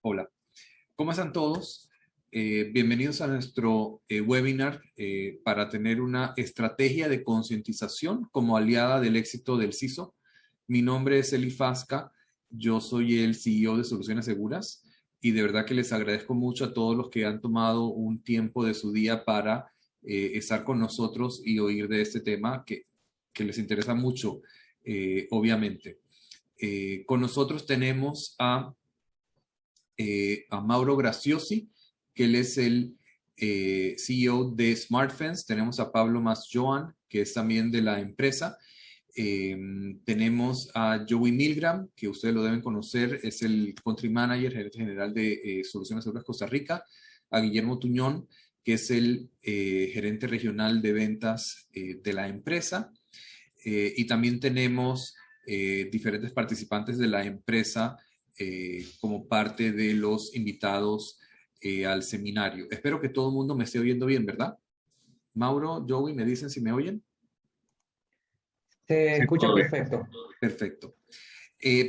Hola, ¿cómo están todos? Bienvenidos a nuestro webinar para tener una estrategia de concientización como aliada del éxito del CISO. Mi nombre es Eli Fasca, yo soy el CEO de Soluciones Seguras y de verdad que les agradezco mucho a todos los que han tomado un tiempo de su día para estar con nosotros y oír de este tema que les interesa mucho, obviamente. Con nosotros tenemos a Mauro Graziosi, que él es el CEO de SmartFence. Tenemos a Pablo Masjoan, que es también de la empresa. Tenemos a Joey Milgram, que ustedes lo deben conocer, es el Country Manager, gerente general de Soluciones Seguras Costa Rica. A Guillermo Tuñón, que es el gerente regional de ventas de la empresa. Y también tenemos diferentes participantes de la empresa como parte de los invitados al seminario. Espero que todo el mundo me esté oyendo bien, ¿verdad? Mauro, Joey, ¿me dicen si me oyen? Se Sí, escucha todo bien. perfecto. Perfecto.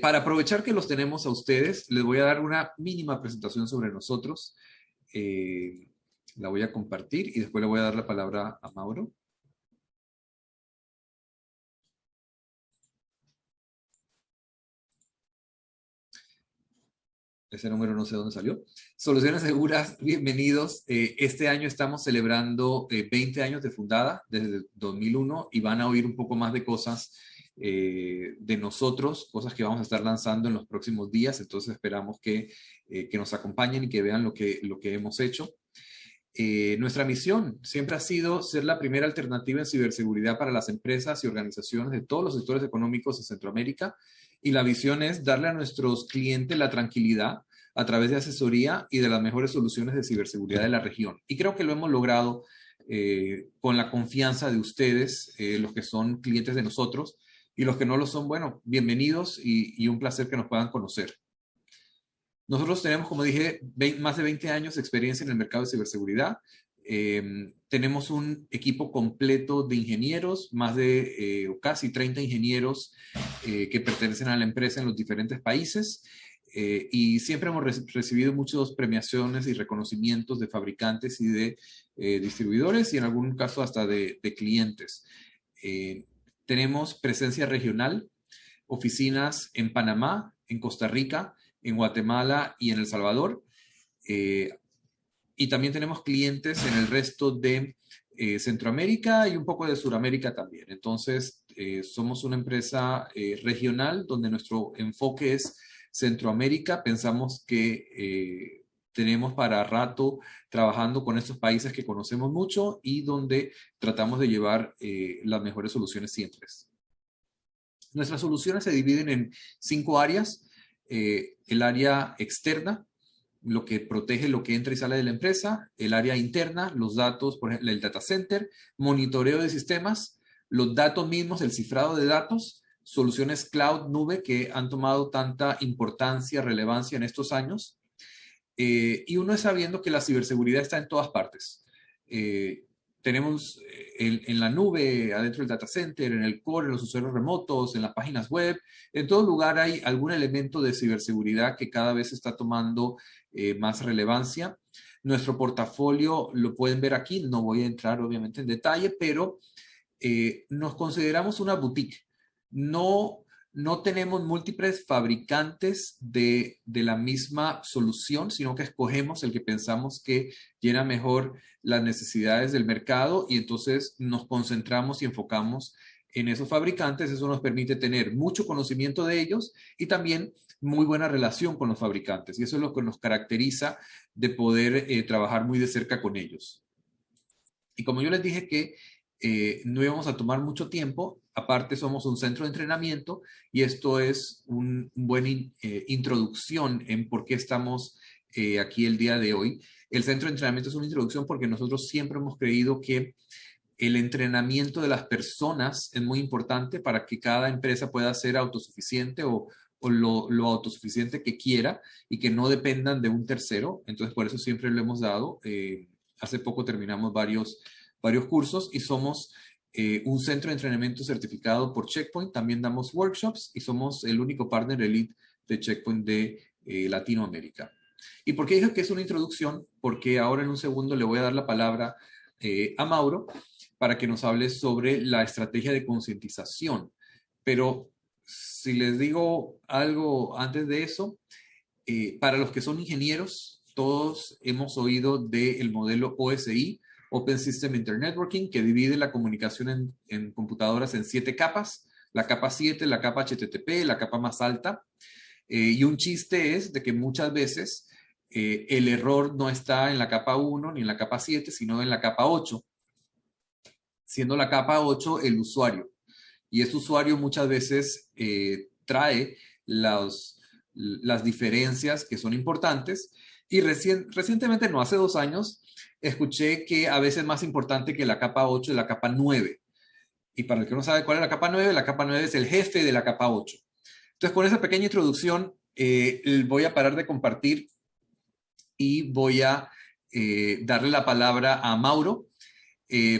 Para aprovechar que los tenemos a ustedes, les voy a dar una mínima presentación sobre nosotros. La voy a compartir y después le voy a dar la palabra a Mauro. Ese número no sé dónde salió. Soluciones Seguras, bienvenidos. Este año estamos celebrando 20 años de fundada, desde el 2001, y van a oír un poco más de cosas de nosotros, cosas que vamos a estar lanzando en los próximos días. Entonces esperamos que nos acompañen y que vean lo que hemos hecho. Nuestra misión siempre ha sido ser la primera alternativa en ciberseguridad para las empresas y organizaciones de todos los sectores económicos en Centroamérica. Y la visión es darle a nuestros clientes la tranquilidad a través de asesoría y de las mejores soluciones de ciberseguridad de la región. Y creo que lo hemos logrado con la confianza de ustedes, los que son clientes de nosotros, y los que no lo son, bueno, bienvenidos y un placer que nos puedan conocer. Nosotros tenemos, como dije, más de 20 años de experiencia en el mercado de ciberseguridad. Tenemos un equipo completo de ingenieros, más de casi 30 ingenieros que pertenecen a la empresa en los diferentes países. Y siempre hemos recibido muchas premiaciones y reconocimientos de fabricantes y de distribuidores y en algún caso hasta de clientes. Tenemos presencia regional, oficinas en Panamá, en Costa Rica, en Guatemala y en El Salvador. Y también tenemos clientes en el resto de Centroamérica y un poco de Sudamérica también. Entonces, somos una empresa regional donde nuestro enfoque es Centroamérica. Pensamos que tenemos para rato trabajando con estos países que conocemos mucho y donde tratamos de llevar las mejores soluciones siempre. Nuestras soluciones se dividen en 5 áreas. El área externa, lo que protege lo que entra y sale de la empresa. El área interna, los datos, por ejemplo, el data center, monitoreo de sistemas, los datos mismos, el cifrado de datos, soluciones cloud, nube, que han tomado tanta importancia, relevancia en estos años. Y uno es sabiendo que la ciberseguridad está en todas partes. Tenemos en la nube, adentro del data center, en el core, en los usuarios remotos, en las páginas web. En todo lugar hay algún elemento de ciberseguridad que cada vez está tomando más relevancia. Nuestro portafolio lo pueden ver aquí. No voy a entrar obviamente en detalle, pero nos consideramos una boutique. No tenemos múltiples fabricantes de la misma solución, sino que escogemos el que pensamos que llena mejor las necesidades del mercado y entonces nos concentramos y enfocamos en esos fabricantes. Eso nos permite tener mucho conocimiento de ellos y también muy buena relación con los fabricantes. Y eso es lo que nos caracteriza de poder trabajar muy de cerca con ellos. Y como yo les dije que no íbamos a tomar mucho tiempo, aparte somos un centro de entrenamiento y esto es una buena introducción en por qué estamos aquí el día de hoy. El centro de entrenamiento es una introducción porque nosotros siempre hemos creído que el entrenamiento de las personas es muy importante para que cada empresa pueda ser autosuficiente o lo autosuficiente que quiera y que no dependan de un tercero. Entonces, por eso siempre lo hemos dado. Hace poco terminamos varios cursos y somos un centro de entrenamiento certificado por Checkpoint. También damos workshops y somos el único partner elite de Checkpoint de Latinoamérica. ¿Y por qué dije que es una introducción? Porque ahora en un segundo le voy a dar la palabra a Mauro para que nos hable sobre la estrategia de concientización. Pero si les digo algo antes de eso, para los que son ingenieros, todos hemos oído del modelo OSI, Open System Internetworking, que divide la comunicación en computadoras en 7 capas. La capa 7, la capa HTTP, la capa más alta. Y un chiste es de que muchas veces el error no está en la capa 1 ni en la capa 7, sino en la capa 8, siendo la capa 8 el usuario. Y ese usuario muchas veces trae las diferencias que son importantes. Y recientemente, no hace 2 años, escuché que a veces es más importante que la capa 8 es la capa 9. Y para el que no sabe cuál es la capa 9 es el jefe de la capa 8. Entonces, con esa pequeña introducción, voy a parar de compartir y voy a darle la palabra a Mauro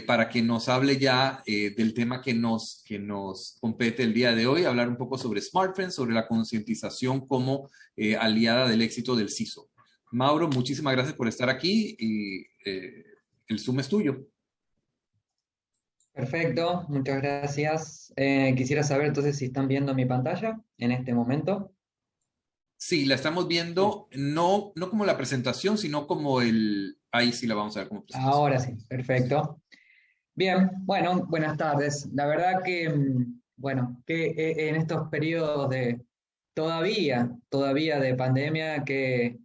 para que nos hable ya del tema que nos compete el día de hoy, hablar un poco sobre SmartFriends, sobre la concientización como aliada del éxito del CISO. Mauro, muchísimas gracias por estar aquí y el Zoom es tuyo. Perfecto, muchas gracias. Quisiera saber entonces si están viendo mi pantalla en este momento. Sí, la estamos viendo, no como la presentación, sino como ahí sí la vamos a ver como presentación. Ahora sí, perfecto. Bien, bueno, buenas tardes. La verdad que, bueno, que en estos periodos de todavía de pandemia, qué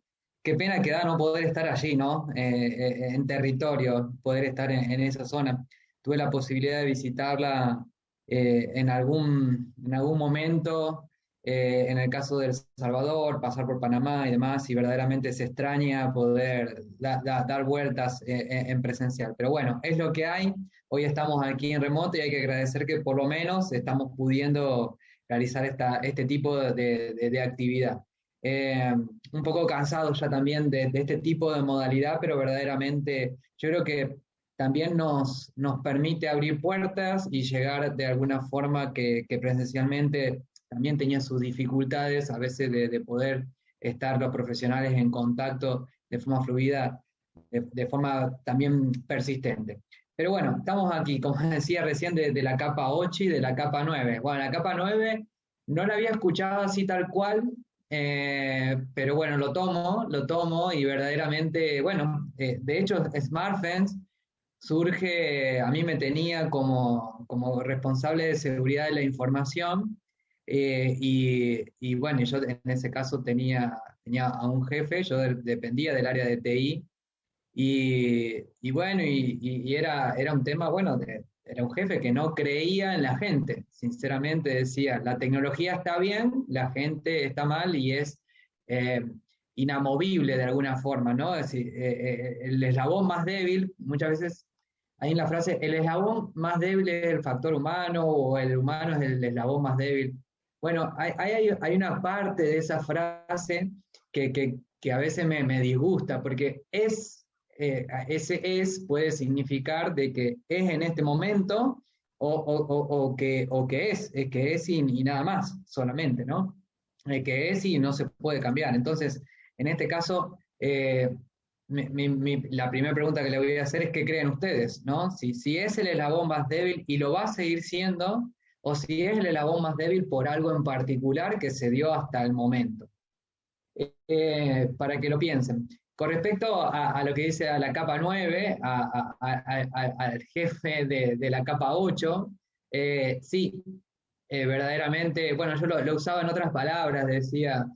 pena que da no poder estar allí, ¿no? En territorio, poder estar en esa zona. Tuve la posibilidad de visitarla en algún momento, en el caso de El Salvador, pasar por Panamá y demás, y verdaderamente se extraña poder dar vueltas en presencial. Pero bueno, es lo que hay. Hoy estamos aquí en remoto y hay que agradecer que por lo menos estamos pudiendo realizar este tipo de actividad. Un poco cansado ya también de este tipo de modalidad, pero verdaderamente yo creo que también nos permite abrir puertas y llegar de alguna forma que presencialmente también tenía sus dificultades a veces de poder estar los profesionales en contacto de forma fluida, de forma también persistente. Pero bueno, estamos aquí, como decía recién, de la capa 8 y de la capa 9. Bueno, la capa 9 no la había escuchado así tal cual, pero bueno, lo tomo y verdaderamente, bueno, de hecho, SmartFence surge, a mí me tenía como responsable de seguridad de la información, y bueno, yo en ese caso tenía a un jefe, yo dependía del área de TI, y bueno, y era un tema, bueno, era un jefe que no creía en la gente, sinceramente decía, la tecnología está bien, la gente está mal y es eh, inamovible de alguna forma, ¿no? Es decir, el eslabón más débil, muchas veces hay en la frase, el eslabón más débil es el factor humano o el humano es el eslabón más débil. Bueno, hay una parte de esa frase que a veces me disgusta, porque ese es puede significar de que es en este momento o que es y nada más, solamente, ¿no? Que es y no se puede cambiar. Entonces, en este caso, la primera pregunta que le voy a hacer es: ¿qué creen ustedes? ¿No? Si es el eslabón más débil y lo va a seguir siendo, o si es el eslabón más débil por algo en particular que se dio hasta el momento. Para que lo piensen. Con respecto a lo que dice a la capa 9, al jefe de la capa 8, sí, verdaderamente, bueno, yo lo usaba en otras palabras, decía,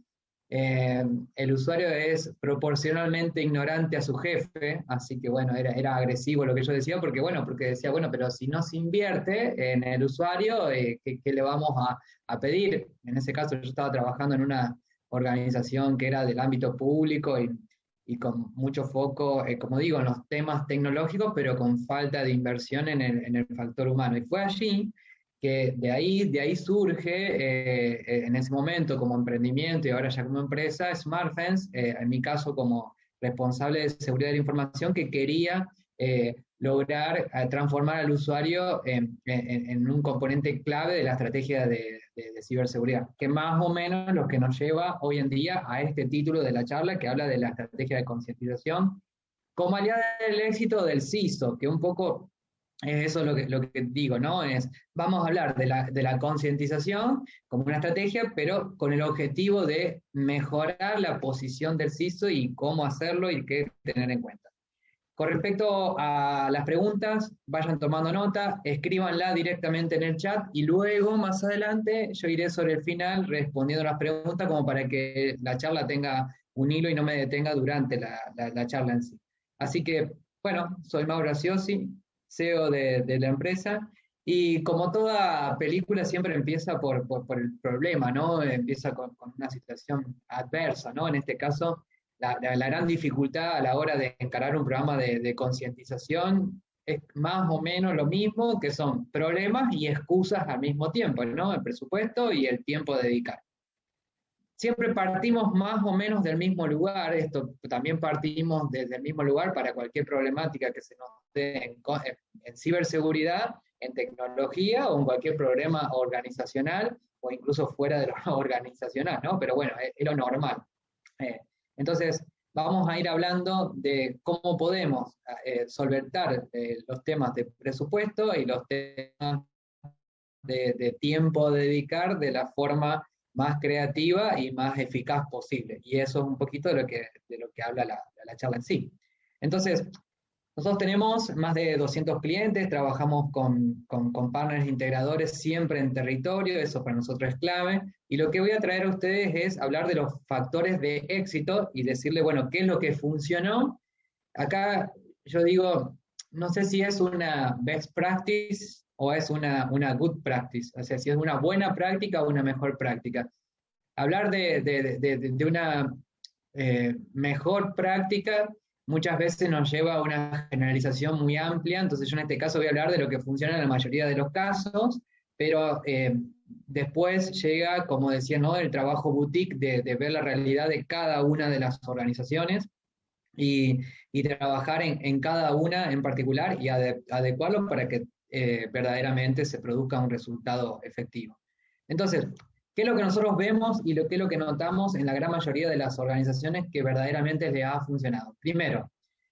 eh, el usuario es proporcionalmente ignorante a su jefe, así que bueno, era agresivo lo que yo decía, porque decía, bueno, pero si no se invierte en el usuario, ¿qué le vamos a pedir? En ese caso yo estaba trabajando en una organización que era del ámbito público y con mucho foco, como digo, en los temas tecnológicos, pero con falta de inversión en el factor humano. Y fue allí que de ahí surge en ese momento como emprendimiento y ahora ya como empresa, SmartFence, en mi caso como responsable de seguridad de la información, que quería lograr transformar al usuario en un componente clave de la estrategia de ciberseguridad, que más o menos lo que nos lleva hoy en día a este título de la charla que habla de la estrategia de concientización como aliada del éxito del CISO, que un poco es eso lo que digo, ¿no? Vamos a hablar de la concientización como una estrategia, pero con el objetivo de mejorar la posición del CISO y cómo hacerlo y qué tener en cuenta. Con respecto a las preguntas, vayan tomando nota, escríbanla directamente en el chat y luego, más adelante, yo iré sobre el final respondiendo las preguntas como para que la charla tenga un hilo y no me detenga durante la charla en sí. Así que, bueno, soy Mauro Graciosi, CEO de la empresa, y como toda película siempre empieza por el problema, ¿no? Empieza con una situación adversa, ¿no? En este caso la gran dificultad a la hora de encarar un programa de concientización es más o menos lo mismo, que son problemas y excusas al mismo tiempo, ¿no? El presupuesto y el tiempo a dedicar. Siempre partimos más o menos del mismo lugar, esto también partimos desde el mismo lugar para cualquier problemática que se nos dé en ciberseguridad, en tecnología o en cualquier problema organizacional o incluso fuera de lo organizacional, ¿no? Pero bueno, es lo normal. Eh, entonces, vamos a ir hablando de cómo podemos solventar los temas de presupuesto y los temas de tiempo a dedicar de la forma más creativa y más eficaz posible. Y eso es un poquito de lo que habla la charla en sí. Entonces, nosotros tenemos más de 200 clientes, trabajamos con partners integradores siempre en territorio, eso para nosotros es clave. Y lo que voy a traer a ustedes es hablar de los factores de éxito y decirle, bueno, qué es lo que funcionó. Acá yo digo, no sé si es una best practice o es una good practice, o sea, si es una buena práctica o una mejor práctica. Hablar de una mejor práctica muchas veces nos lleva a una generalización muy amplia, entonces yo en este caso voy a hablar de lo que funciona en la mayoría de los casos, pero después llega, como decía, ¿no? El trabajo boutique de ver la realidad de cada una de las organizaciones y trabajar en cada una en particular y adecuarlo para que verdaderamente se produzca un resultado efectivo. Entonces, ¿qué es lo que nosotros vemos y qué es lo que notamos en la gran mayoría de las organizaciones que verdaderamente les ha funcionado? Primero,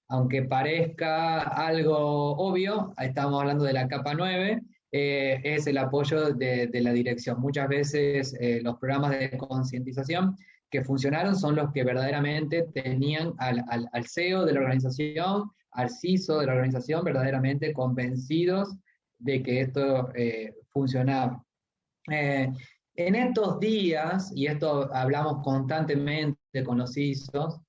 aunque parezca algo obvio, estamos hablando de la capa 9, es el apoyo de la dirección. Muchas veces los programas de concientización que funcionaron son los que verdaderamente tenían al CEO de la organización, al CISO de la organización, verdaderamente convencidos de que esto funcionaba. En estos días, y esto hablamos constantemente con los CISOs,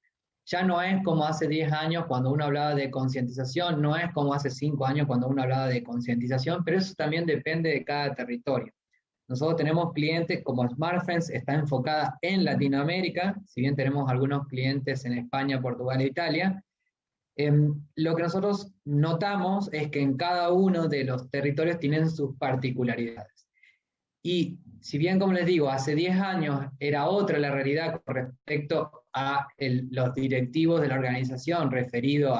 ya no es como hace 10 años cuando uno hablaba de concientización, no es como hace 5 años cuando uno hablaba de concientización, pero eso también depende de cada territorio. Nosotros tenemos clientes como SmartFence, está enfocada en Latinoamérica, si bien tenemos algunos clientes en España, Portugal e Italia. Lo que nosotros notamos es que en cada uno de los territorios tienen sus particularidades. Y si bien, como les digo, hace 10 años era otra la realidad con respecto a los directivos de la organización referido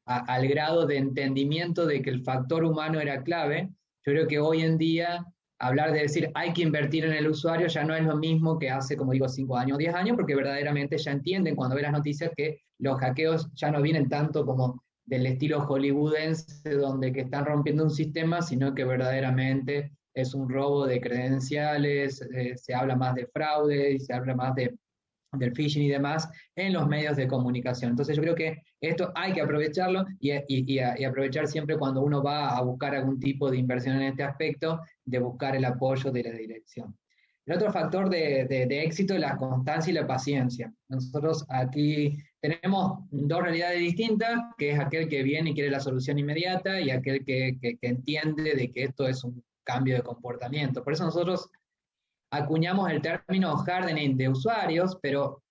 al grado de entendimiento de que el factor humano era clave, yo creo que hoy en día hablar de decir hay que invertir en el usuario ya no es lo mismo que hace, como digo, 5 años, 10 años, porque verdaderamente ya entienden cuando ven las noticias que los hackeos ya no vienen tanto como del estilo hollywoodense, donde que están rompiendo un sistema, sino que verdaderamente es un robo de credenciales, se habla más de fraude y se habla más del phishing y demás en los medios de comunicación. Entonces yo creo que esto hay que aprovecharlo y aprovechar siempre cuando uno va a buscar algún tipo de inversión en este aspecto, de buscar el apoyo de la dirección. El otro factor de éxito es la constancia y la paciencia. Nosotros aquí tenemos dos realidades distintas, que es aquel que viene y quiere la solución inmediata y aquel que entiende de que esto es un cambio de comportamiento. Por eso nosotros acuñamos el término hardening de usuarios, pero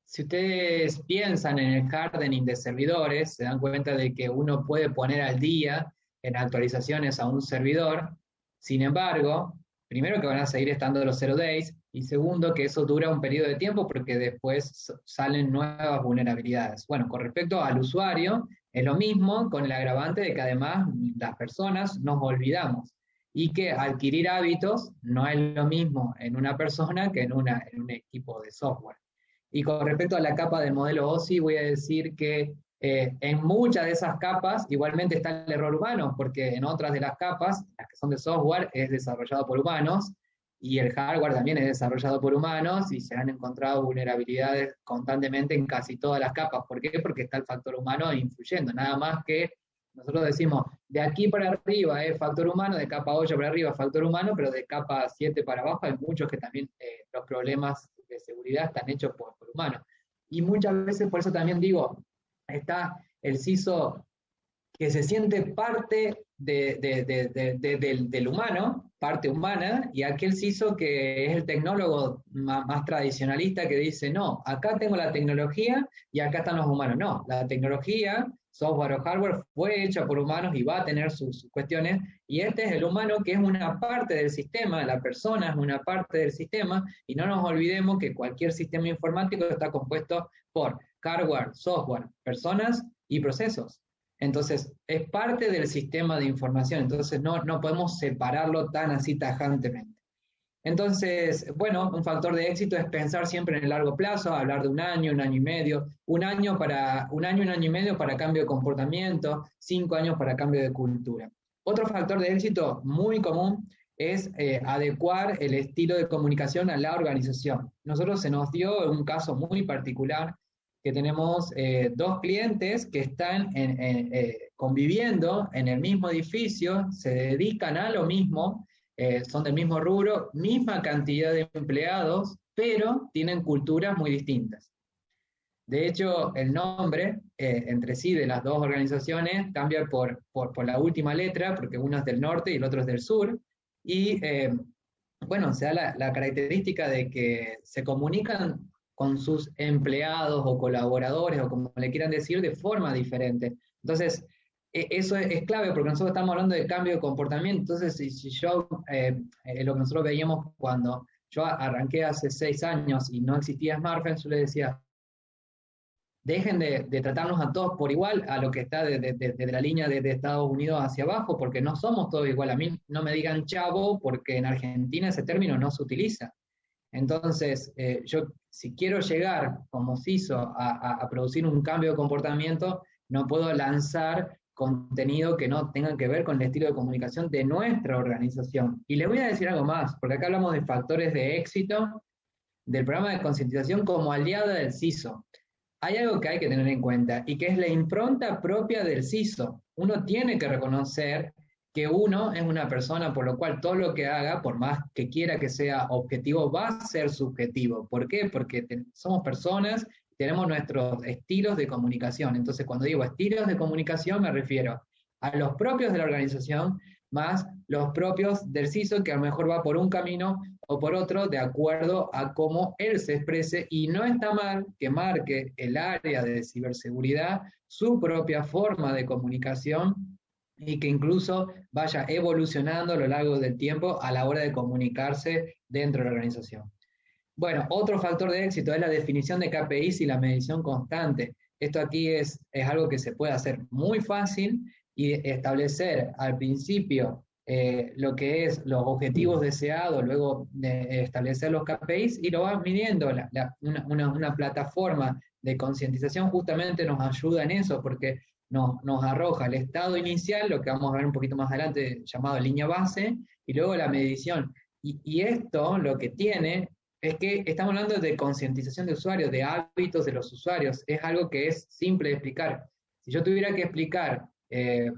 si ustedes piensan en el hardening de servidores, se dan cuenta de que uno puede poner al día en actualizaciones a un servidor, sin embargo, primero que van a seguir estando los 0 days, y segundo que eso dura un periodo de tiempo porque después salen nuevas vulnerabilidades. Bueno, con respecto al usuario, es lo mismo con el agravante de que además las personas nos olvidamos. y que adquirir hábitos no es lo mismo en una persona que en un equipo de software. Y con respecto a la capa del modelo OSI, voy a decir que en muchas de esas capas igualmente está el error humano, porque en otras de las capas, las que son de software, es desarrollado por humanos, y el hardware también es desarrollado por humanos, y se han encontrado vulnerabilidades constantemente en casi todas las capas. ¿Por qué? Porque está el factor humano influyendo, nada más que nosotros decimos, de aquí para arriba es factor humano, de capa 8 para arriba es factor humano, pero de capa 7 para abajo hay muchos que también los problemas de seguridad están hechos por humanos. Y muchas veces, por eso también digo, está el CISO que se siente parte del humano, parte humana, y aquel CISO que es el tecnólogo más tradicionalista que dice, no, acá tengo la tecnología y acá están los humanos. No, la tecnología, software o hardware, fue hecha por humanos y va a tener sus cuestiones, y este es el humano que es una parte del sistema, la persona es una parte del sistema, y no nos olvidemos que cualquier sistema informático está compuesto por hardware, software, personas y procesos. Entonces, es parte del sistema de información, entonces no podemos separarlo tan así tajantemente. Entonces, bueno, un factor de éxito es pensar siempre en el largo plazo, hablar de un año y medio, un año y medio para cambio de comportamiento, 5 años para cambio de cultura. Otro factor de éxito muy común es adecuar el estilo de comunicación a la organización. Nosotros se nos dio un caso muy particular que tenemos dos clientes que están conviviendo en el mismo edificio, se dedican a lo mismo, son del mismo rubro, misma cantidad de empleados, pero tienen culturas muy distintas. De hecho, el nombre entre sí de las dos organizaciones cambia por la última letra, porque uno es del norte y el otro es del sur, y bueno, se da la característica de que se comunican con sus empleados o colaboradores, o como le quieran decir, de forma diferente. Entonces, eso es clave porque nosotros estamos hablando de cambio de comportamiento. Entonces, si yo, lo que nosotros veíamos cuando yo arranqué hace 6 años y no existía Smartphone, yo le decía, dejen de tratarnos a todos por igual a lo que está desde la línea de Estados Unidos hacia abajo, porque no somos todos igual. A mí no me digan chavo, porque en Argentina ese término no se utiliza. Entonces, yo si quiero llegar como CISO a producir un cambio de comportamiento, no puedo lanzar contenido que no tenga que ver con el estilo de comunicación de nuestra organización. Y les voy a decir algo más, porque acá hablamos de factores de éxito del programa de concientización como aliada del CISO. Hay algo que hay que tener en cuenta, y que es la impronta propia del CISO. Uno tiene que reconocer que uno es una persona, por lo cual todo lo que haga, por más que quiera que sea objetivo, va a ser subjetivo. ¿Por qué? Porque somos personas, tenemos nuestros estilos de comunicación. Entonces, cuando digo estilos de comunicación, me refiero a los propios de la organización, más los propios del CISO, que a lo mejor va por un camino o por otro, de acuerdo a cómo él se exprese, y no está mal que marque el área de ciberseguridad su propia forma de comunicación, y que incluso vaya evolucionando a lo largo del tiempo a la hora de comunicarse dentro de la organización. Bueno, otro factor de éxito es la definición de KPIs y la medición constante. Esto aquí es algo que se puede hacer muy fácil, y establecer al principio lo que es los objetivos deseados, luego de establecer los KPIs, y lo vas midiendo. Una plataforma de concientización justamente nos ayuda en eso, porque nos arroja el estado inicial, lo que vamos a ver un poquito más adelante, llamado línea base, y luego la medición. Y esto lo que tiene es que estamos hablando de concientización de usuarios, de hábitos de los usuarios. Es algo que es simple de explicar. Si yo tuviera que explicar,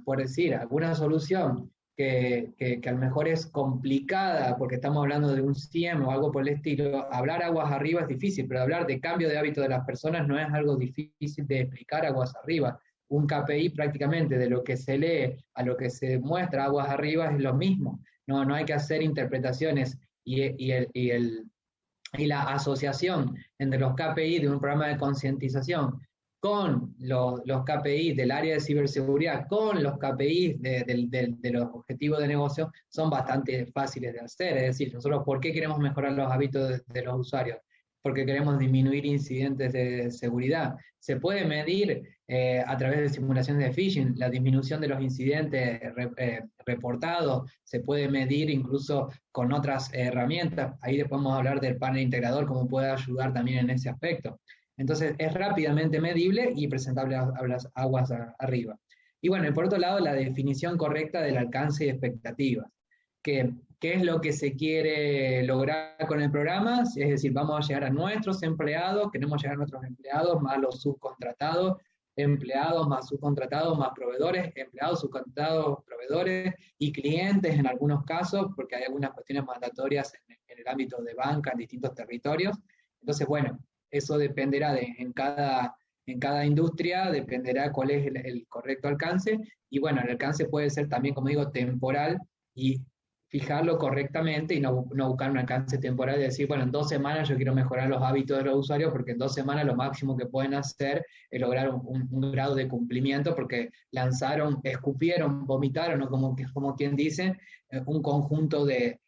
por decir, alguna solución que a lo mejor es complicada porque estamos hablando de un CIEM o algo por el estilo, hablar aguas arriba es difícil, pero hablar de cambio de hábito de las personas no es algo difícil de explicar aguas arriba. Un KPI prácticamente de lo que se lee a lo que se muestra aguas arriba es lo mismo. No hay que hacer interpretaciones, y la asociación entre los KPI de un programa de concientización con los KPI del área de ciberseguridad, con los KPI de los objetivos de negocio, son bastante fáciles de hacer. Es decir, nosotros, ¿por qué queremos mejorar los hábitos de los usuarios? porque queremos disminuir incidentes de seguridad. Se puede medir a través de simulaciones de phishing la disminución de los incidentes reportados, se puede medir incluso con otras herramientas. Ahí después podemos hablar del panel integrador, cómo puede ayudar también en ese aspecto. Entonces es rápidamente medible y presentable a las aguas arriba. Y bueno, y por otro lado, la definición correcta del alcance y expectativas. ¿Qué es lo que se quiere lograr con el programa? Es decir, vamos a llegar a nuestros empleados, queremos llegar a nuestros empleados, más los subcontratados, empleados más subcontratados, más proveedores, empleados, subcontratados, proveedores y clientes en algunos casos, porque hay algunas cuestiones mandatorias en el ámbito de banca en distintos territorios. Entonces, bueno, eso dependerá en cada industria, dependerá cuál es el correcto alcance, y bueno, el alcance puede ser también, como digo, temporal, y fijarlo correctamente y no buscar un alcance temporal de decir, bueno, en 2 semanas yo quiero mejorar los hábitos de los usuarios, porque en 2 semanas lo máximo que pueden hacer es lograr un grado de cumplimiento, porque lanzaron, escupieron, vomitaron, o como quien dice, un conjunto de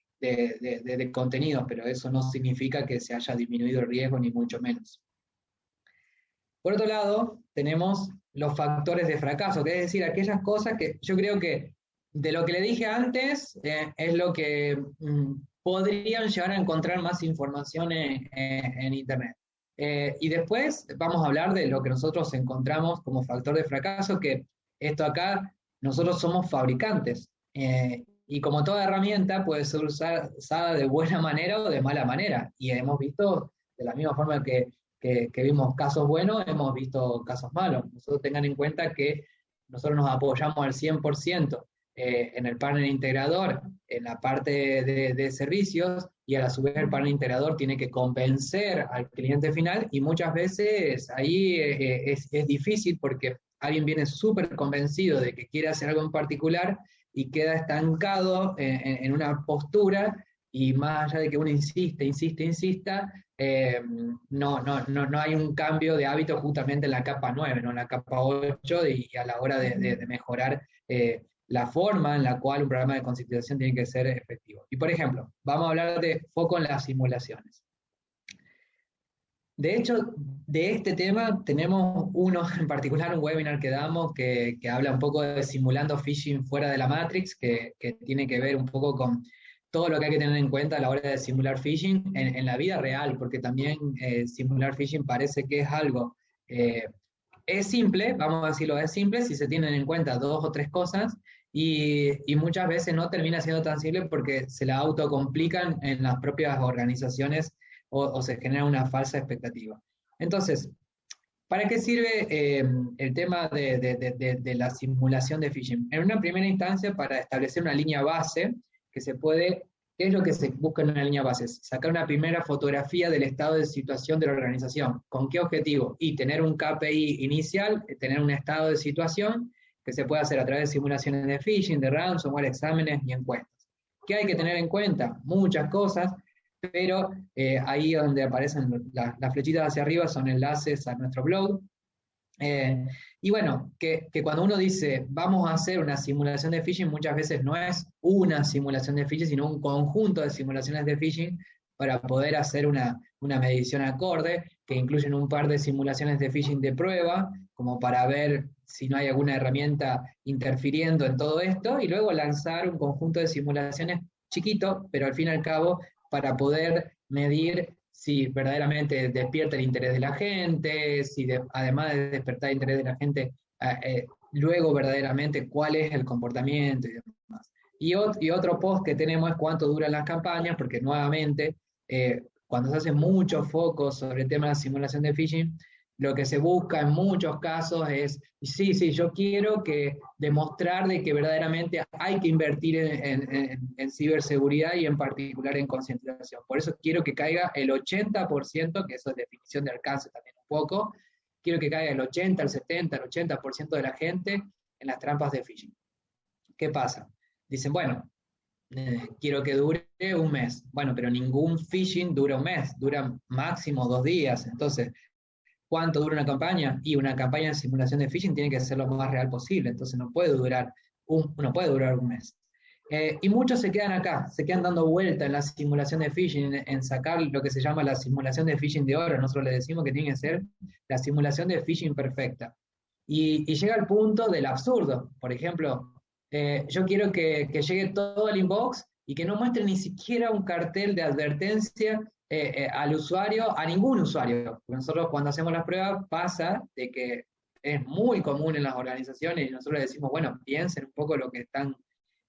contenidos, pero eso no significa que se haya disminuido el riesgo, ni mucho menos. Por otro lado, tenemos los factores de fracaso, que es decir, aquellas cosas que yo creo que de lo que le dije antes es lo que podrían llegar a encontrar más información en Internet. Y después vamos a hablar de lo que nosotros encontramos como factor de fracaso, que esto acá, nosotros somos fabricantes. Y como toda herramienta puede ser usada de buena manera o de mala manera. Y hemos visto, de la misma forma que vimos casos buenos, hemos visto casos malos. Nosotros tengan en cuenta que nosotros nos apoyamos al 100% en el panel integrador, en la parte de servicios, y a su vez el panel integrador tiene que convencer al cliente final, y muchas veces ahí es difícil porque alguien viene súper convencido de que quiere hacer algo en particular y queda estancado en una postura, y más allá de que uno insista, no hay un cambio de hábito justamente en la capa 9, ¿no? En la capa 8, y a la hora de mejorar la forma en la cual un programa de concientización tiene que ser efectivo. Y por ejemplo, vamos a hablar de foco en las simulaciones. De hecho, de este tema tenemos uno en particular, un webinar que damos que habla un poco de simulando phishing fuera de la Matrix, que tiene que ver un poco con todo lo que hay que tener en cuenta a la hora de simular phishing en la vida real, porque también simular phishing parece que es algo, es simple, vamos a decirlo, es simple si se tienen en cuenta 2 o 3 cosas, y muchas veces no termina siendo tan simple porque se la autocomplican en las propias organizaciones, o se genera una falsa expectativa. Entonces, ¿para qué sirve el tema de la simulación de phishing? En una primera instancia, para establecer una línea base, ¿qué es lo que se busca en una línea base? Sacar una primera fotografía del estado de situación de la organización. ¿Con qué objetivo? Y tener un KPI inicial, tener un estado de situación que se puede hacer a través de simulaciones de phishing, de ransomware, exámenes y encuestas. ¿Qué hay que tener en cuenta? Muchas cosas, pero ahí donde aparecen las flechitas hacia arriba son enlaces a nuestro blog. Y bueno, que cuando uno dice vamos a hacer una simulación de phishing, muchas veces no es una simulación de phishing, sino un conjunto de simulaciones de phishing para poder hacer una medición acorde, que incluyen un par de simulaciones de phishing de prueba, como para ver si no hay alguna herramienta interfiriendo en todo esto, y luego lanzar un conjunto de simulaciones chiquito, pero al fin y al cabo para poder medir si verdaderamente despierta el interés de la gente, si además de despertar el interés de la gente, luego verdaderamente cuál es el comportamiento y demás. Y otro post que tenemos es cuánto duran las campañas, porque nuevamente, cuando se hacen muchos focos sobre el tema de la simulación de phishing, lo que se busca en muchos casos es, sí, yo quiero demostrar de que verdaderamente hay que invertir en ciberseguridad y en particular en concientización. Por eso quiero que caiga el 80%, que eso es definición de alcance también un poco, quiero que caiga el 80, el 70, el 80% de la gente en las trampas de phishing. ¿Qué pasa? Dicen, bueno, quiero que dure un mes. Bueno, pero ningún phishing dura un mes, dura máximo 2 días. Entonces, ¿cuánto dura una campaña? Y una campaña de simulación de phishing tiene que ser lo más real posible, entonces no puede durar un mes. Y muchos se quedan acá, se quedan dando vuelta en la simulación de phishing, en sacar lo que se llama la simulación de phishing de oro. Nosotros le decimos que tiene que ser la simulación de phishing perfecta. Y llega al punto del absurdo. Por ejemplo, yo quiero que llegue todo al inbox y que no muestre ni siquiera un cartel de advertencia al usuario, a ningún usuario. Porque nosotros cuando hacemos las pruebas pasa de que es muy común en las organizaciones y nosotros le decimos, bueno, piensen un poco lo que están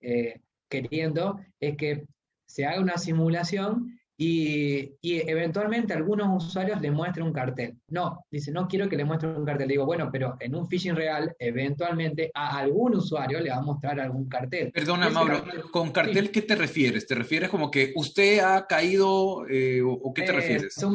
eh, queriendo, es que se haga una simulación y eventualmente algunos usuarios le muestren un cartel. No, dice, no quiero que le muestre un cartel. Digo, bueno, pero en un phishing real, eventualmente a algún usuario le va a mostrar algún cartel. Y Perdona, ese Mauro, cartel, ¿con sí, cartel qué te refieres? ¿Te refieres como que usted ha caído o qué te es refieres? un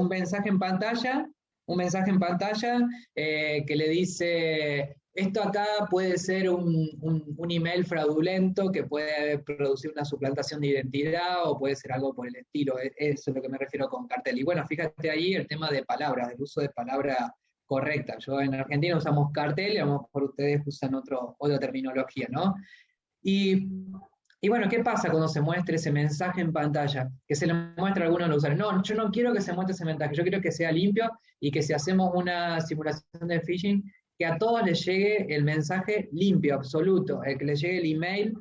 mensaje en pantalla, un mensaje en pantalla que le dice, esto acá puede ser un email fraudulento que puede producir una suplantación de identidad o puede ser algo por el estilo. Eso es lo que me refiero con cartel. Y bueno, fíjate ahí el tema de palabras, del uso de palabra correcta. Yo en Argentina usamos cartel y a lo mejor ustedes usan otra terminología, ¿no? Y, y bueno, ¿qué pasa cuando se muestre ese mensaje en pantalla? Que se le muestra a alguno de los usuarios. No, yo no quiero que se muestre ese mensaje, yo quiero que sea limpio y que si hacemos una simulación de phishing, que a todos les llegue el mensaje limpio, absoluto, que les llegue el email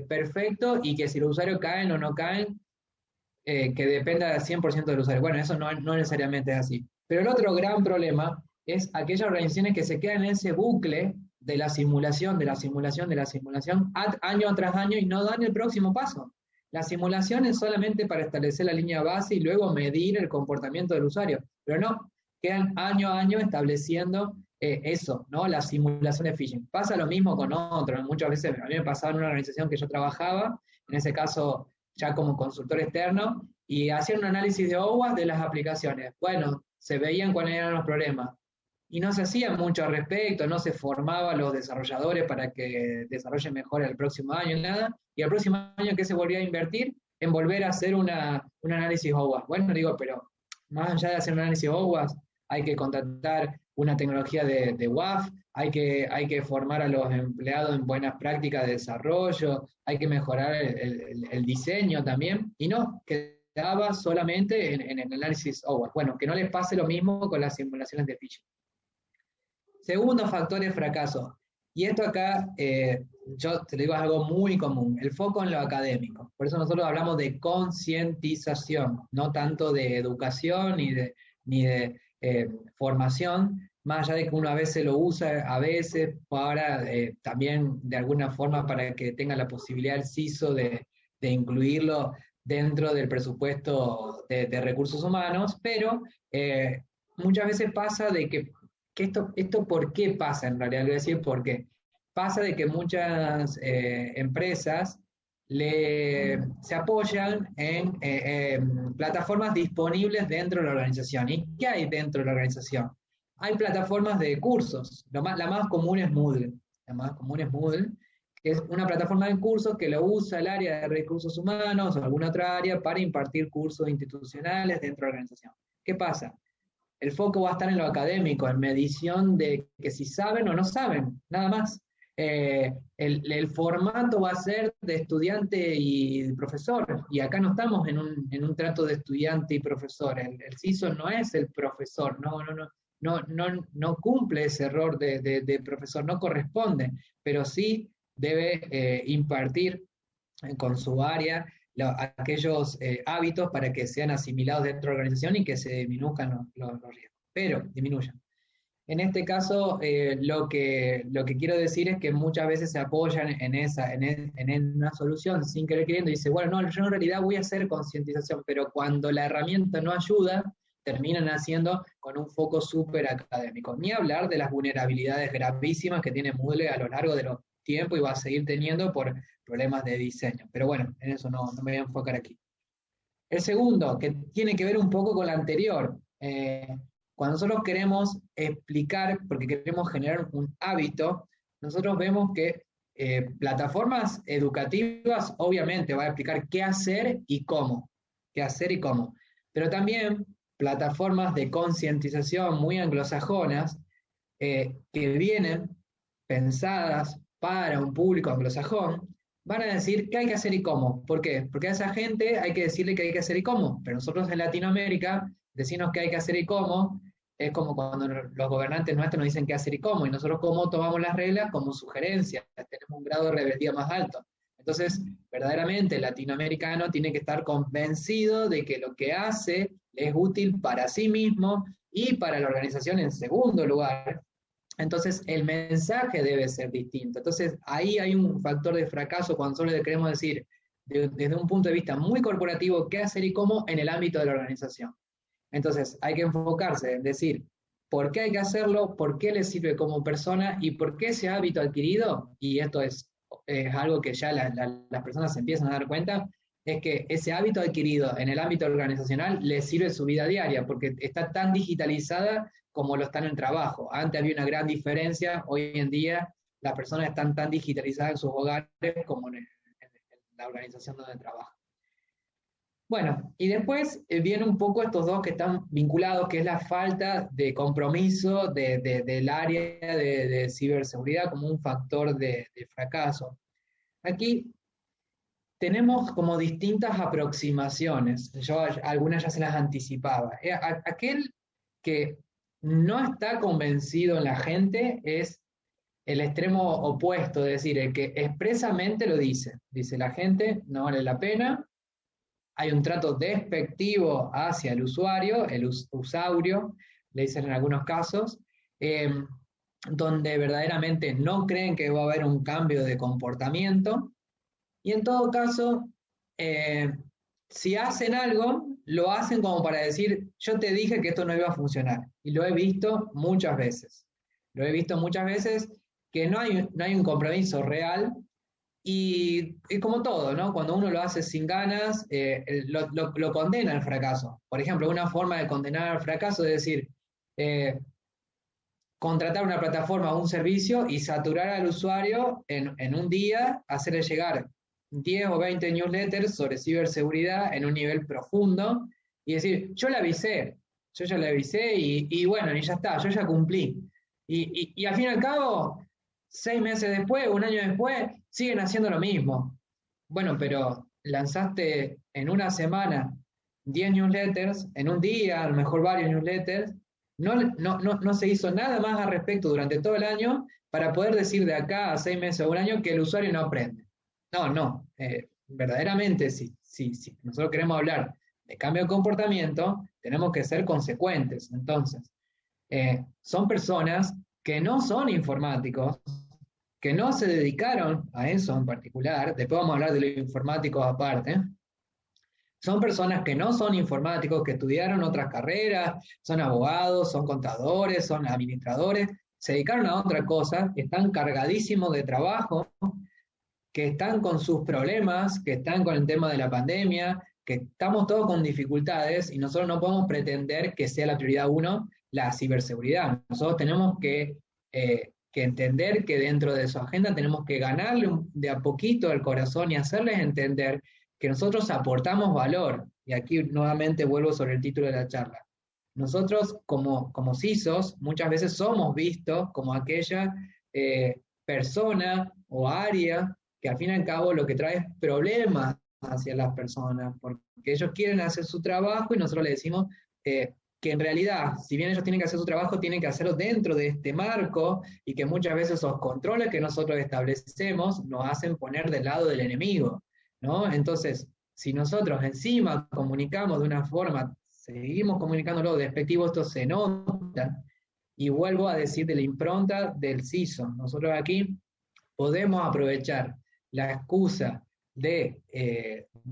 perfecto y que si los usuarios caen o no caen, que dependa al 100% del usuario. Bueno, eso no necesariamente es así. Pero el otro gran problema es aquellas organizaciones que se quedan en ese bucle de la simulación, de la simulación, de la simulación, año tras año y no dan el próximo paso. La simulación es solamente para establecer la línea base y luego medir el comportamiento del usuario, pero no, quedan año a año estableciendo eso, ¿no? La simulación de phishing. Pasa lo mismo con otros, muchas veces a mí me pasaba en una organización que yo trabajaba, en ese caso ya como consultor externo, y hacían un análisis de OWASP de las aplicaciones. Bueno, se veían cuáles eran los problemas. Y no se hacía mucho al respecto, no se formaba a los desarrolladores para que desarrollen mejor el próximo año, nada. Y el próximo año, ¿qué se volvía a invertir? En volver a hacer un análisis OWASP. Bueno, digo, pero más allá de hacer un análisis OWASP, hay que contratar una tecnología de WAF, hay que formar a los empleados en buenas prácticas de desarrollo, hay que mejorar el diseño también, y no, quedaba solamente en el análisis OWASP. Bueno, que no les pase lo mismo con las simulaciones de phishing. Segundo factor de fracaso, y esto acá, yo te digo, es algo muy común, el foco en lo académico. Por eso nosotros hablamos de concientización, no tanto de educación ni de formación, más allá de que uno a veces lo usa, a veces para también de alguna forma para que tenga la posibilidad el CISO de incluirlo dentro del presupuesto de recursos humanos, pero muchas veces pasa de que esto ¿por qué pasa en realidad? Le voy a decir por qué. Pasa de que muchas empresas se apoyan en plataformas disponibles dentro de la organización. ¿Y qué hay dentro de la organización? Hay plataformas de cursos. La más común es Moodle. La más común es Moodle, que es una plataforma de cursos que lo usa el área de recursos humanos o alguna otra área para impartir cursos institucionales dentro de la organización. ¿Qué pasa? El foco va a estar en lo académico, en medición de que si saben o no saben, nada más. El formato va a ser de estudiante y profesor, y acá no estamos en un trato de estudiante y profesor. El CISO no es el profesor, no cumple ese rol de profesor, no corresponde, pero sí debe impartir con su área aquellos hábitos para que sean asimilados dentro de la organización y que se disminuyan los riesgos, pero disminuyan. En este caso, lo que quiero decir es que muchas veces se apoyan en una solución sin querer queriendo y dice, bueno, no, yo en realidad voy a hacer concientización, pero cuando la herramienta no ayuda, terminan haciendo con un foco súper académico. Ni hablar de las vulnerabilidades gravísimas que tiene Moodle a lo largo de los tiempos y va a seguir teniendo por problemas de diseño. Pero bueno, en eso no me voy a enfocar aquí. El segundo, que tiene que ver un poco con la anterior, cuando nosotros queremos explicar, porque queremos generar un hábito, nosotros vemos que plataformas educativas obviamente va a explicar qué hacer y cómo, qué hacer y cómo, pero también plataformas de concientización muy anglosajonas que vienen pensadas para un público anglosajón, van a decir qué hay que hacer y cómo. ¿Por qué? Porque a esa gente hay que decirle qué hay que hacer y cómo. Pero nosotros en Latinoamérica, decirnos qué hay que hacer y cómo, es como cuando los gobernantes nuestros nos dicen qué hacer y cómo, y nosotros cómo tomamos las reglas como sugerencias, tenemos un grado de rebeldía más alto. Entonces, verdaderamente el latinoamericano tiene que estar convencido de que lo que hace es útil para sí mismo y para la organización en segundo lugar. Entonces, el mensaje debe ser distinto. Entonces, ahí hay un factor de fracaso cuando solo le queremos decir, desde un punto de vista muy corporativo, qué hacer y cómo en el ámbito de la organización. Entonces, hay que enfocarse en decir por qué hay que hacerlo, por qué le sirve como persona y por qué ese hábito adquirido, y esto es algo que ya las personas se empiezan a dar cuenta, es que ese hábito adquirido en el ámbito organizacional le sirve en su vida diaria, porque está tan digitalizada como lo está en el trabajo. Antes había una gran diferencia, hoy en día las personas están tan digitalizadas en sus hogares como en la organización donde trabajan. Bueno, y después vienen un poco estos dos que están vinculados, que es la falta de compromiso del área de ciberseguridad como un factor de fracaso. Aquí tenemos como distintas aproximaciones, yo algunas ya se las anticipaba. Aquel que no está convencido en la gente es el extremo opuesto, es decir, el que expresamente lo dice la gente, no vale la pena, hay un trato despectivo hacia el usuario, el usaurio, le dicen en algunos casos, eh, donde verdaderamente no creen que va a haber un cambio de comportamiento, y en todo caso, eh, si hacen algo, lo hacen como para decir, yo te dije que esto no iba a funcionar, y lo he visto muchas veces. Lo he visto muchas veces que no hay un compromiso real y como todo, ¿no? Cuando uno lo hace sin ganas, lo condena al fracaso. Por ejemplo, una forma de condenar al fracaso es decir, eh, contratar una plataforma o un servicio y saturar al usuario en un día, hacerle llegar 10 o 20 newsletters sobre ciberseguridad en un nivel profundo y decir, yo ya le avisé y bueno, y ya está, yo ya cumplí. Y al fin y al cabo, 6 meses después, un año después, siguen haciendo lo mismo. Bueno, pero lanzaste en una semana 10 newsletters, en un día, a lo mejor varios newsletters, no se hizo nada más al respecto durante todo el año para poder decir de acá a 6 meses o un año que el usuario no aprende. Verdaderamente, si nosotros queremos hablar de cambio de comportamiento, tenemos que ser consecuentes. Entonces, son personas que no son informáticos, que no se dedicaron a eso en particular, después vamos a hablar de los informáticos aparte, son personas que no son informáticos, que estudiaron otras carreras, son abogados, son contadores, son administradores, se dedicaron a otra cosa, están cargadísimos de trabajo, que están con sus problemas, que están con el tema de la pandemia, que estamos todos con dificultades y nosotros no podemos pretender que sea la prioridad uno la ciberseguridad. Nosotros tenemos que entender que dentro de su agenda tenemos que ganarle de a poquito al corazón y hacerles entender que nosotros aportamos valor. Y aquí nuevamente vuelvo sobre el título de la charla. Nosotros como CISOs muchas veces somos vistos como aquella persona o área que al fin y al cabo lo que trae es problemas hacia las personas, porque ellos quieren hacer su trabajo y nosotros les decimos que en realidad, si bien ellos tienen que hacer su trabajo, tienen que hacerlo dentro de este marco y que muchas veces esos controles que nosotros establecemos nos hacen poner del lado del enemigo, ¿no? Entonces, si nosotros encima comunicamos de una forma, seguimos comunicándolo despectivo, esto se nota, y vuelvo a decir de la impronta del CISO. Nosotros aquí podemos aprovechar la excusa de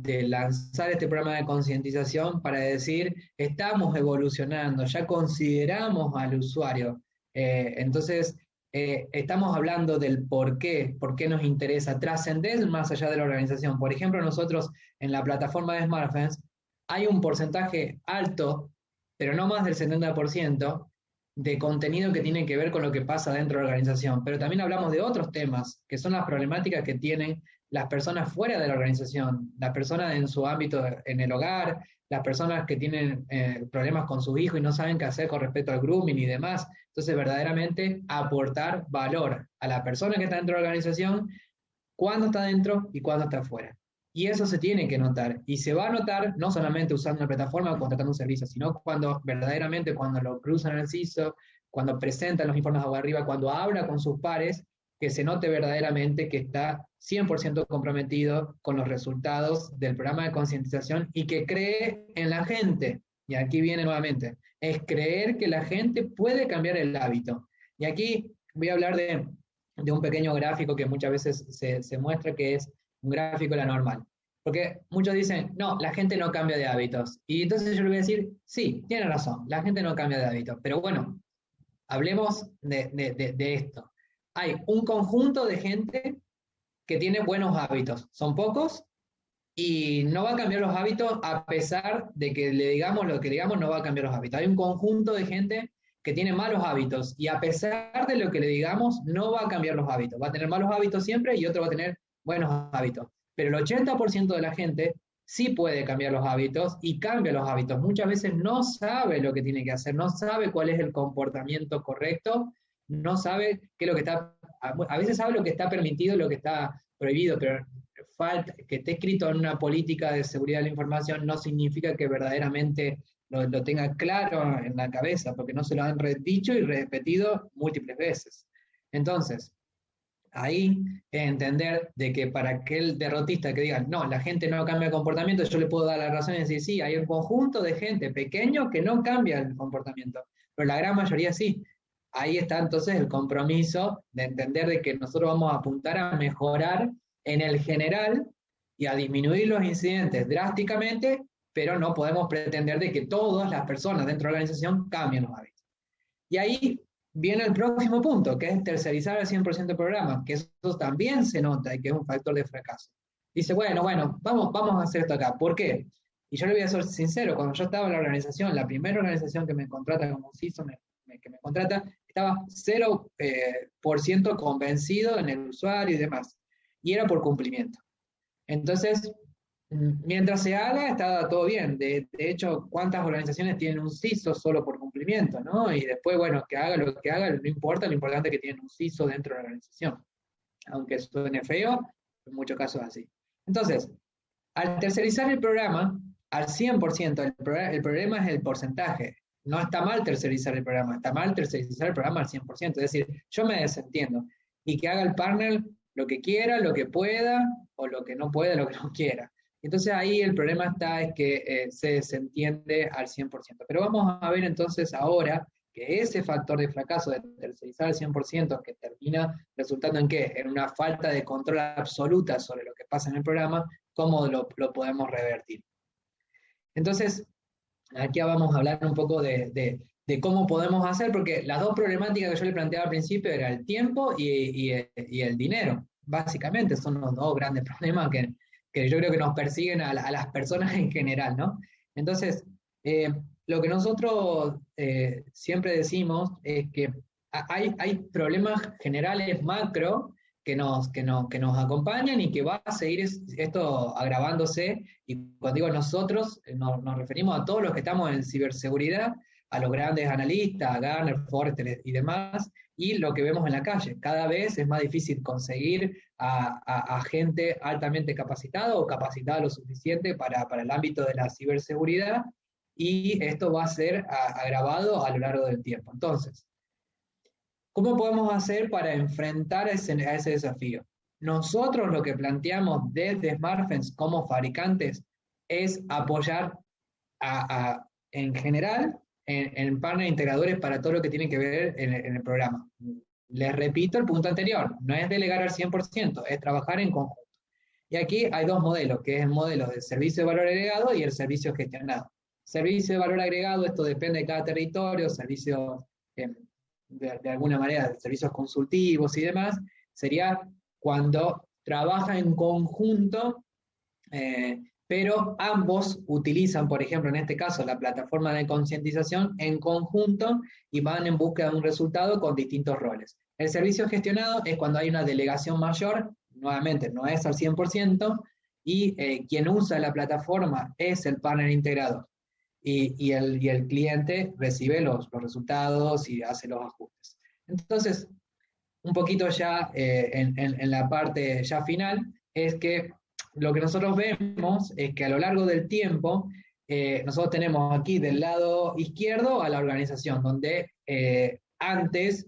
lanzar este programa de concientización para decir, estamos evolucionando, ya consideramos al usuario. Entonces, estamos hablando del por qué nos interesa trascender más allá de la organización. Por ejemplo, nosotros en la plataforma de SmartFence hay un porcentaje alto, pero no más del 70%, de contenido que tiene que ver con lo que pasa dentro de la organización, pero también hablamos de otros temas, que son las problemáticas que tienen las personas fuera de la organización, las personas en su ámbito en el hogar, las personas que tienen problemas con sus hijos y no saben qué hacer con respecto al grooming y demás. Entonces, verdaderamente aportar valor a la persona que está dentro de la organización cuándo está dentro y cuándo está afuera. Y eso se tiene que notar. Y se va a notar no solamente usando una plataforma o contratando un servicio, sino cuando verdaderamente, cuando lo cruzan en el CISO, cuando presentan los informes de arriba, cuando habla con sus pares, que se note verdaderamente que está 100% comprometido con los resultados del programa de concientización y que cree en la gente. Y aquí viene nuevamente, es creer que la gente puede cambiar el hábito. Y aquí voy a hablar de un pequeño gráfico que muchas veces se muestra, que es un gráfico de la normal. Porque muchos dicen, no, la gente no cambia de hábitos. Y entonces yo le voy a decir, sí, tiene razón, la gente no cambia de hábitos. Pero bueno, hablemos de esto. Hay un conjunto de gente que tiene buenos hábitos. Son pocos y no va a cambiar los hábitos a pesar de que le digamos lo que digamos, no va a cambiar los hábitos. Hay un conjunto de gente que tiene malos hábitos y a pesar de lo que le digamos, no va a cambiar los hábitos. Va a tener malos hábitos siempre y otro va a tener buenos hábitos. Pero el 80% de la gente sí puede cambiar los hábitos y cambia los hábitos. Muchas veces no sabe lo que tiene que hacer, no sabe cuál es el comportamiento correcto, no sabe qué es lo que está, a veces sabe lo que está permitido, lo que está prohibido, pero falta, que esté escrito en una política de seguridad de la información no significa que verdaderamente lo tenga claro en la cabeza, porque no se lo han dicho y repetido múltiples veces. Entonces, ahí entender de que para aquel derrotista que diga, no, la gente no cambia el comportamiento, yo le puedo dar la razón y decir, sí, hay un conjunto de gente pequeño que no cambia el comportamiento, pero la gran mayoría sí. Ahí está entonces el compromiso de entender de que nosotros vamos a apuntar a mejorar en el general y a disminuir los incidentes drásticamente, pero no podemos pretender de que todas las personas dentro de la organización cambien los hábitos. Y ahí viene el próximo punto, que es tercerizar al 100% el programa, que eso también se nota y que es un factor de fracaso. Dice, bueno, vamos a hacer esto acá. ¿Por qué? Y yo le voy a ser sincero, cuando yo estaba en la organización, la primera organización que me contrata como CISO, que me contrata, estaba 0% convencido en el usuario y demás. Y era por cumplimiento. Entonces, mientras se haga, está todo bien. De hecho, ¿cuántas organizaciones tienen un CISO solo por cumplimiento, ¿no? Y después, bueno, que haga lo que haga, no importa, lo importante es que tienen un CISO dentro de la organización. Aunque suene feo, en muchos casos es así. Entonces, al tercerizar el programa, al 100%, el problema es el porcentaje. No está mal tercerizar el programa, está mal tercerizar el programa al 100%. Es decir, yo me desentiendo. Y que haga el partner lo que quiera, lo que pueda, o lo que no pueda, lo que no quiera. Entonces ahí el problema está es que se desentiende al 100%. Pero vamos a ver entonces ahora que ese factor de fracaso de tercerizar al 100%, que termina resultando en qué? En una falta de control absoluta sobre lo que pasa en el programa, ¿cómo lo podemos revertir? Entonces, aquí vamos a hablar un poco de cómo podemos hacer, porque las dos problemáticas que yo le planteaba al principio era el tiempo y el dinero. Básicamente son los dos grandes problemas que yo creo que nos persiguen a las personas en general, ¿no? Entonces, lo que nosotros siempre decimos es que hay problemas generales macro que nos acompañan y que va a seguir esto agravándose. Y cuando digo nosotros, nos referimos a todos los que estamos en ciberseguridad, a los grandes analistas, a Gartner, Forrester y demás, y lo que vemos en la calle. Cada vez es más difícil conseguir a gente altamente capacitada o capacitada lo suficiente para el ámbito de la ciberseguridad, y esto va a ser agravado a lo largo del tiempo. Entonces, ¿cómo podemos hacer para enfrentar a ese desafío? Nosotros lo que planteamos desde SmartFence como fabricantes es apoyar en general en partners integradores para todo lo que tiene que ver en el programa. Les repito el punto anterior, no es delegar al 100%, es trabajar en conjunto. Y aquí hay dos modelos, que es el modelo de servicio de valor agregado y el servicio gestionado. Servicio de valor agregado, esto depende de cada territorio, servicios de alguna manera, servicios consultivos y demás, sería cuando trabaja en conjunto, pero ambos utilizan, por ejemplo, en este caso, la plataforma de concientización en conjunto y van en búsqueda de un resultado con distintos roles. El servicio gestionado es cuando hay una delegación mayor, nuevamente no es al 100%, y quien usa la plataforma es el partner integrado. Y el cliente recibe los resultados y hace los ajustes. Entonces, un poquito ya en la parte ya final, es que lo que nosotros vemos es que a lo largo del tiempo, nosotros tenemos aquí del lado izquierdo a la organización, donde antes,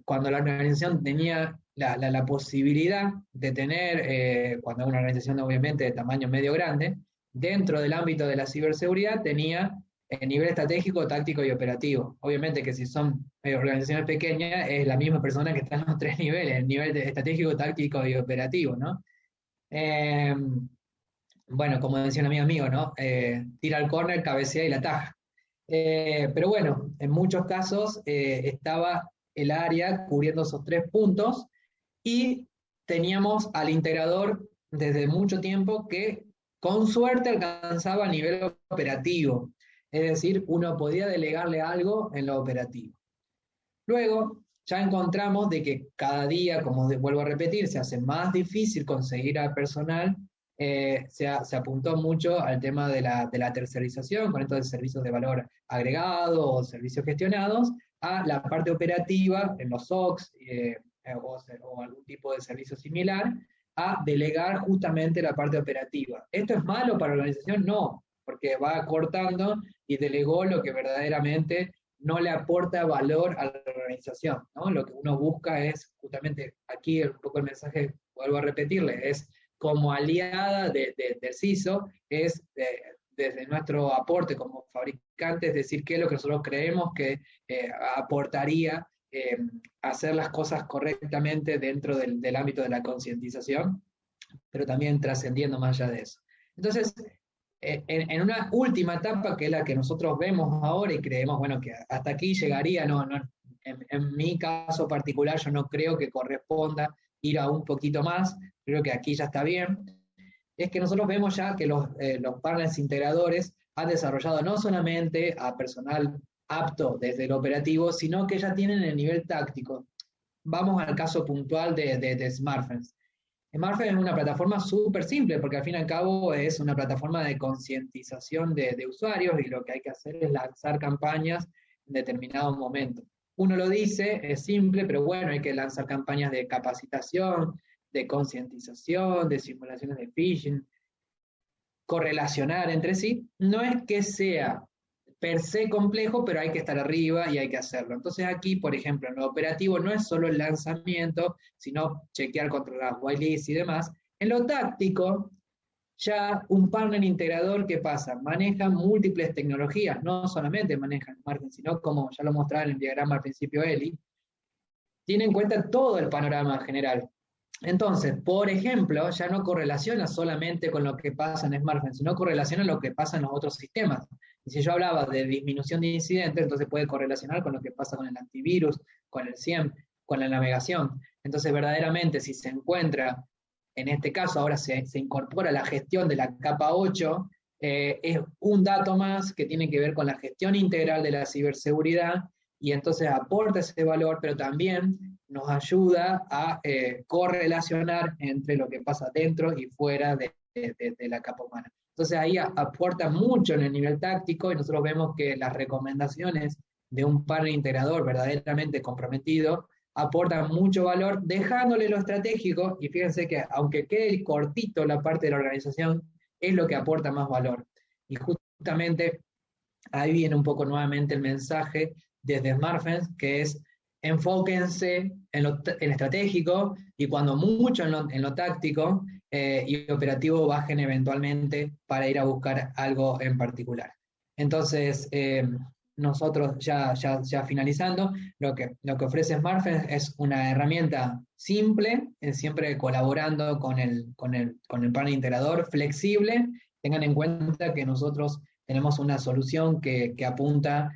cuando la organización tenía la posibilidad de tener, cuando una organización obviamente de tamaño medio grande, dentro del ámbito de la ciberseguridad tenía nivel estratégico, táctico y operativo. Obviamente que si son organizaciones pequeñas, es la misma persona que está en los tres niveles, el nivel de estratégico, táctico y operativo, ¿no? Eh, bueno, como decía un amigo, ¿no? Tira al córner, cabecea y la taja. Pero bueno, en muchos casos estaba el área cubriendo esos tres puntos y teníamos al integrador desde mucho tiempo que con suerte alcanzaba a nivel operativo. Es decir, uno podía delegarle algo en lo operativo. Luego, ya encontramos de que cada día, como vuelvo a repetir, se hace más difícil conseguir al personal. Se apuntó mucho al tema de la tercerización, con estos servicios de valor agregado o servicios gestionados, a la parte operativa en los SOCs o algún tipo de servicio similar, a delegar justamente la parte operativa. ¿Esto es malo para la organización? No, porque va acortando y delegó lo que verdaderamente no le aporta valor a la organización, ¿no? Lo que uno busca es, justamente aquí un poco el mensaje, vuelvo a repetirle, es como aliada del CISO, es desde nuestro aporte como fabricantes, decir qué es lo que nosotros creemos que aportaría hacer las cosas correctamente dentro del ámbito de la concientización, pero también trascendiendo más allá de eso. Entonces, en una última etapa, que es la que nosotros vemos ahora y creemos, bueno, que hasta aquí llegaría, en mi caso particular yo no creo que corresponda ir a un poquito más, creo que aquí ya está bien, es que nosotros vemos ya que los partners integradores han desarrollado no solamente a personal apto desde el operativo, sino que ya tienen el nivel táctico. Vamos al caso puntual de Smartphones. Smartphone es una plataforma súper simple, porque al fin y al cabo es una plataforma de concientización de usuarios y lo que hay que hacer es lanzar campañas en determinado momento. Uno lo dice, es simple, pero bueno, hay que lanzar campañas de capacitación, de concientización, de simulaciones de phishing, correlacionar entre sí. No es que sea per se complejo, pero hay que estar arriba y hay que hacerlo. Entonces aquí, por ejemplo, en lo operativo no es solo el lanzamiento, sino chequear contra las whitelists y demás. En lo táctico, ya un partner integrador, ¿qué pasa? Maneja múltiples tecnologías, no solamente maneja el margen, sino como ya lo mostraba en el diagrama al principio Eli, tiene en cuenta todo el panorama general. Entonces, por ejemplo, ya no correlaciona solamente con lo que pasa en Smartphone, sino correlaciona lo que pasa en los otros sistemas. Y si yo hablaba de disminución de incidentes, entonces puede correlacionar con lo que pasa con el antivirus, con el SIEM, con la navegación. Entonces, verdaderamente, si se encuentra, en este caso, ahora se incorpora la gestión de la capa 8, es un dato más que tiene que ver con la gestión integral de la ciberseguridad, y entonces aporta ese valor, pero también nos ayuda a correlacionar entre lo que pasa dentro y fuera de la capa humana. Entonces ahí aporta mucho en el nivel táctico y nosotros vemos que las recomendaciones de un partner integrador verdaderamente comprometido aportan mucho valor, dejándole lo estratégico, y fíjense que aunque quede cortito la parte de la organización, es lo que aporta más valor. Y justamente ahí viene un poco nuevamente el mensaje desde Smartphones, que es enfóquense en lo estratégico y cuando mucho en lo táctico y operativo bajen eventualmente para ir a buscar algo en particular. Entonces, nosotros ya finalizando, lo que ofrece Smartphones es una herramienta simple, siempre colaborando con el panel integrador, flexible. Tengan en cuenta que nosotros tenemos una solución que apunta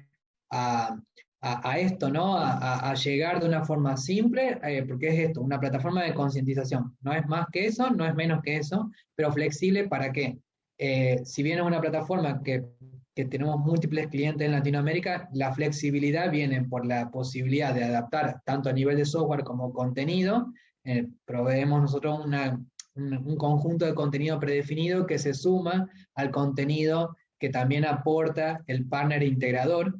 a esto, ¿no? A llegar de una forma simple, porque es esto, una plataforma de concientización. No es más que eso, no es menos que eso, pero flexible para qué. Si bien es una plataforma que tenemos múltiples clientes en Latinoamérica, la flexibilidad viene por la posibilidad de adaptar tanto a nivel de software como contenido. Proveemos nosotros un conjunto de contenido predefinido que se suma al contenido que también aporta el partner integrador.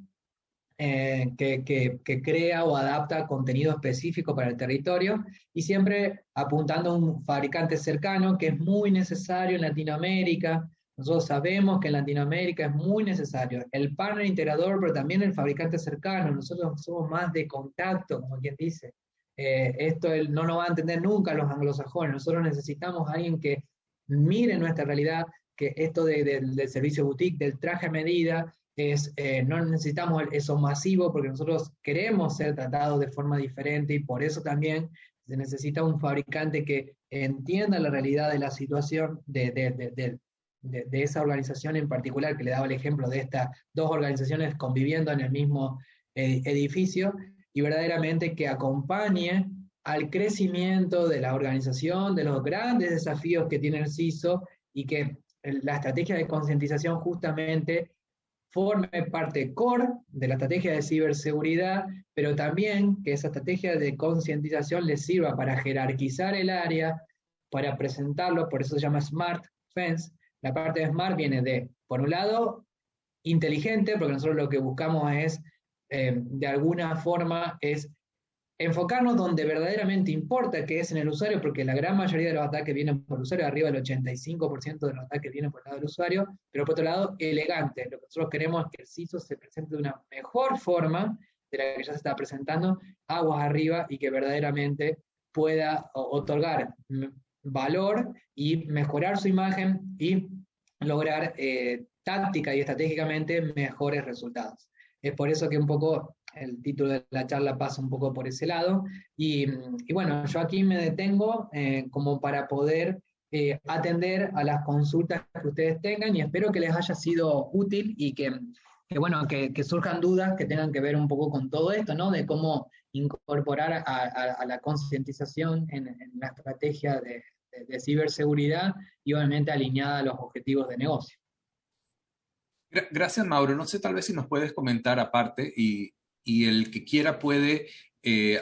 que crea o adapta contenido específico para el territorio y siempre apuntando a un fabricante cercano que es muy necesario en Latinoamérica. Nosotros sabemos que en Latinoamérica es muy necesario el partner integrador, pero también el fabricante cercano. Nosotros somos más de contacto, como quien dice. Esto no lo va a entender nunca los anglosajones. Nosotros necesitamos a alguien que mire nuestra realidad, que esto del servicio boutique, del traje a medida, no necesitamos eso masivo porque nosotros queremos ser tratados de forma diferente y por eso también se necesita un fabricante que entienda la realidad de la situación de esa organización en particular, que le daba el ejemplo de estas dos organizaciones conviviendo en el mismo edificio, y verdaderamente que acompañe al crecimiento de la organización, de los grandes desafíos que tiene el CISO, y que la estrategia de concientización justamente forme parte core de la estrategia de ciberseguridad, pero también que esa estrategia de concientización les sirva para jerarquizar el área, para presentarlo, por eso se llama Smart Fence. La parte de Smart viene de, por un lado, inteligente, porque nosotros lo que buscamos es, de alguna forma, es enfocarnos donde verdaderamente importa, que es en el usuario, porque la gran mayoría de los ataques vienen por el usuario, arriba del 85% de los ataques vienen por el lado del usuario, pero por otro lado, elegante. Lo que nosotros queremos es que el CISO se presente de una mejor forma de la que ya se está presentando, aguas arriba, y que verdaderamente pueda otorgar valor y mejorar su imagen y lograr táctica y estratégicamente mejores resultados. Es por eso que un poco el título de la charla pasa un poco por ese lado. Y bueno, yo aquí me detengo como para poder atender a las consultas que ustedes tengan y espero que les haya sido útil y bueno, que surjan dudas que tengan que ver un poco con todo esto, ¿no? De cómo incorporar a la concientización en la estrategia de ciberseguridad y obviamente alineada a los objetivos de negocio. Gracias, Mauro. No sé, tal vez si nos puedes comentar aparte y el que quiera puede,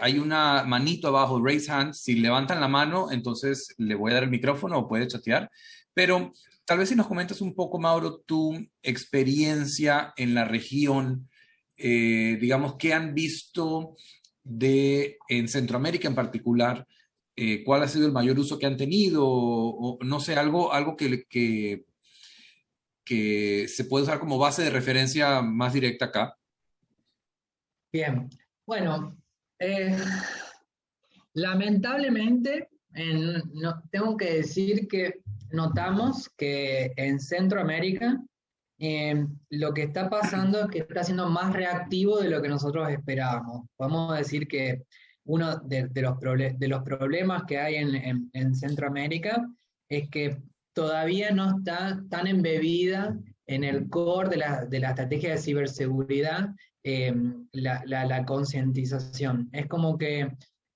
hay una manito abajo, raise hand. Si levantan la mano, entonces le voy a dar el micrófono o puede chatear. Pero tal vez si nos comentas un poco, Mauro, tu experiencia en la región, digamos, ¿qué han visto en Centroamérica en particular? ¿Cuál ha sido el mayor uso que han tenido? O no sé, algo que se puede usar como base de referencia más directa acá. Bien, bueno, lamentablemente tengo que decir que notamos que en Centroamérica lo que está pasando es que está siendo más reactivo de lo que nosotros esperábamos. Podemos decir que uno de los problemas que hay en Centroamérica es que todavía no está tan embebida en el core de la estrategia de ciberseguridad la concientización. Es como que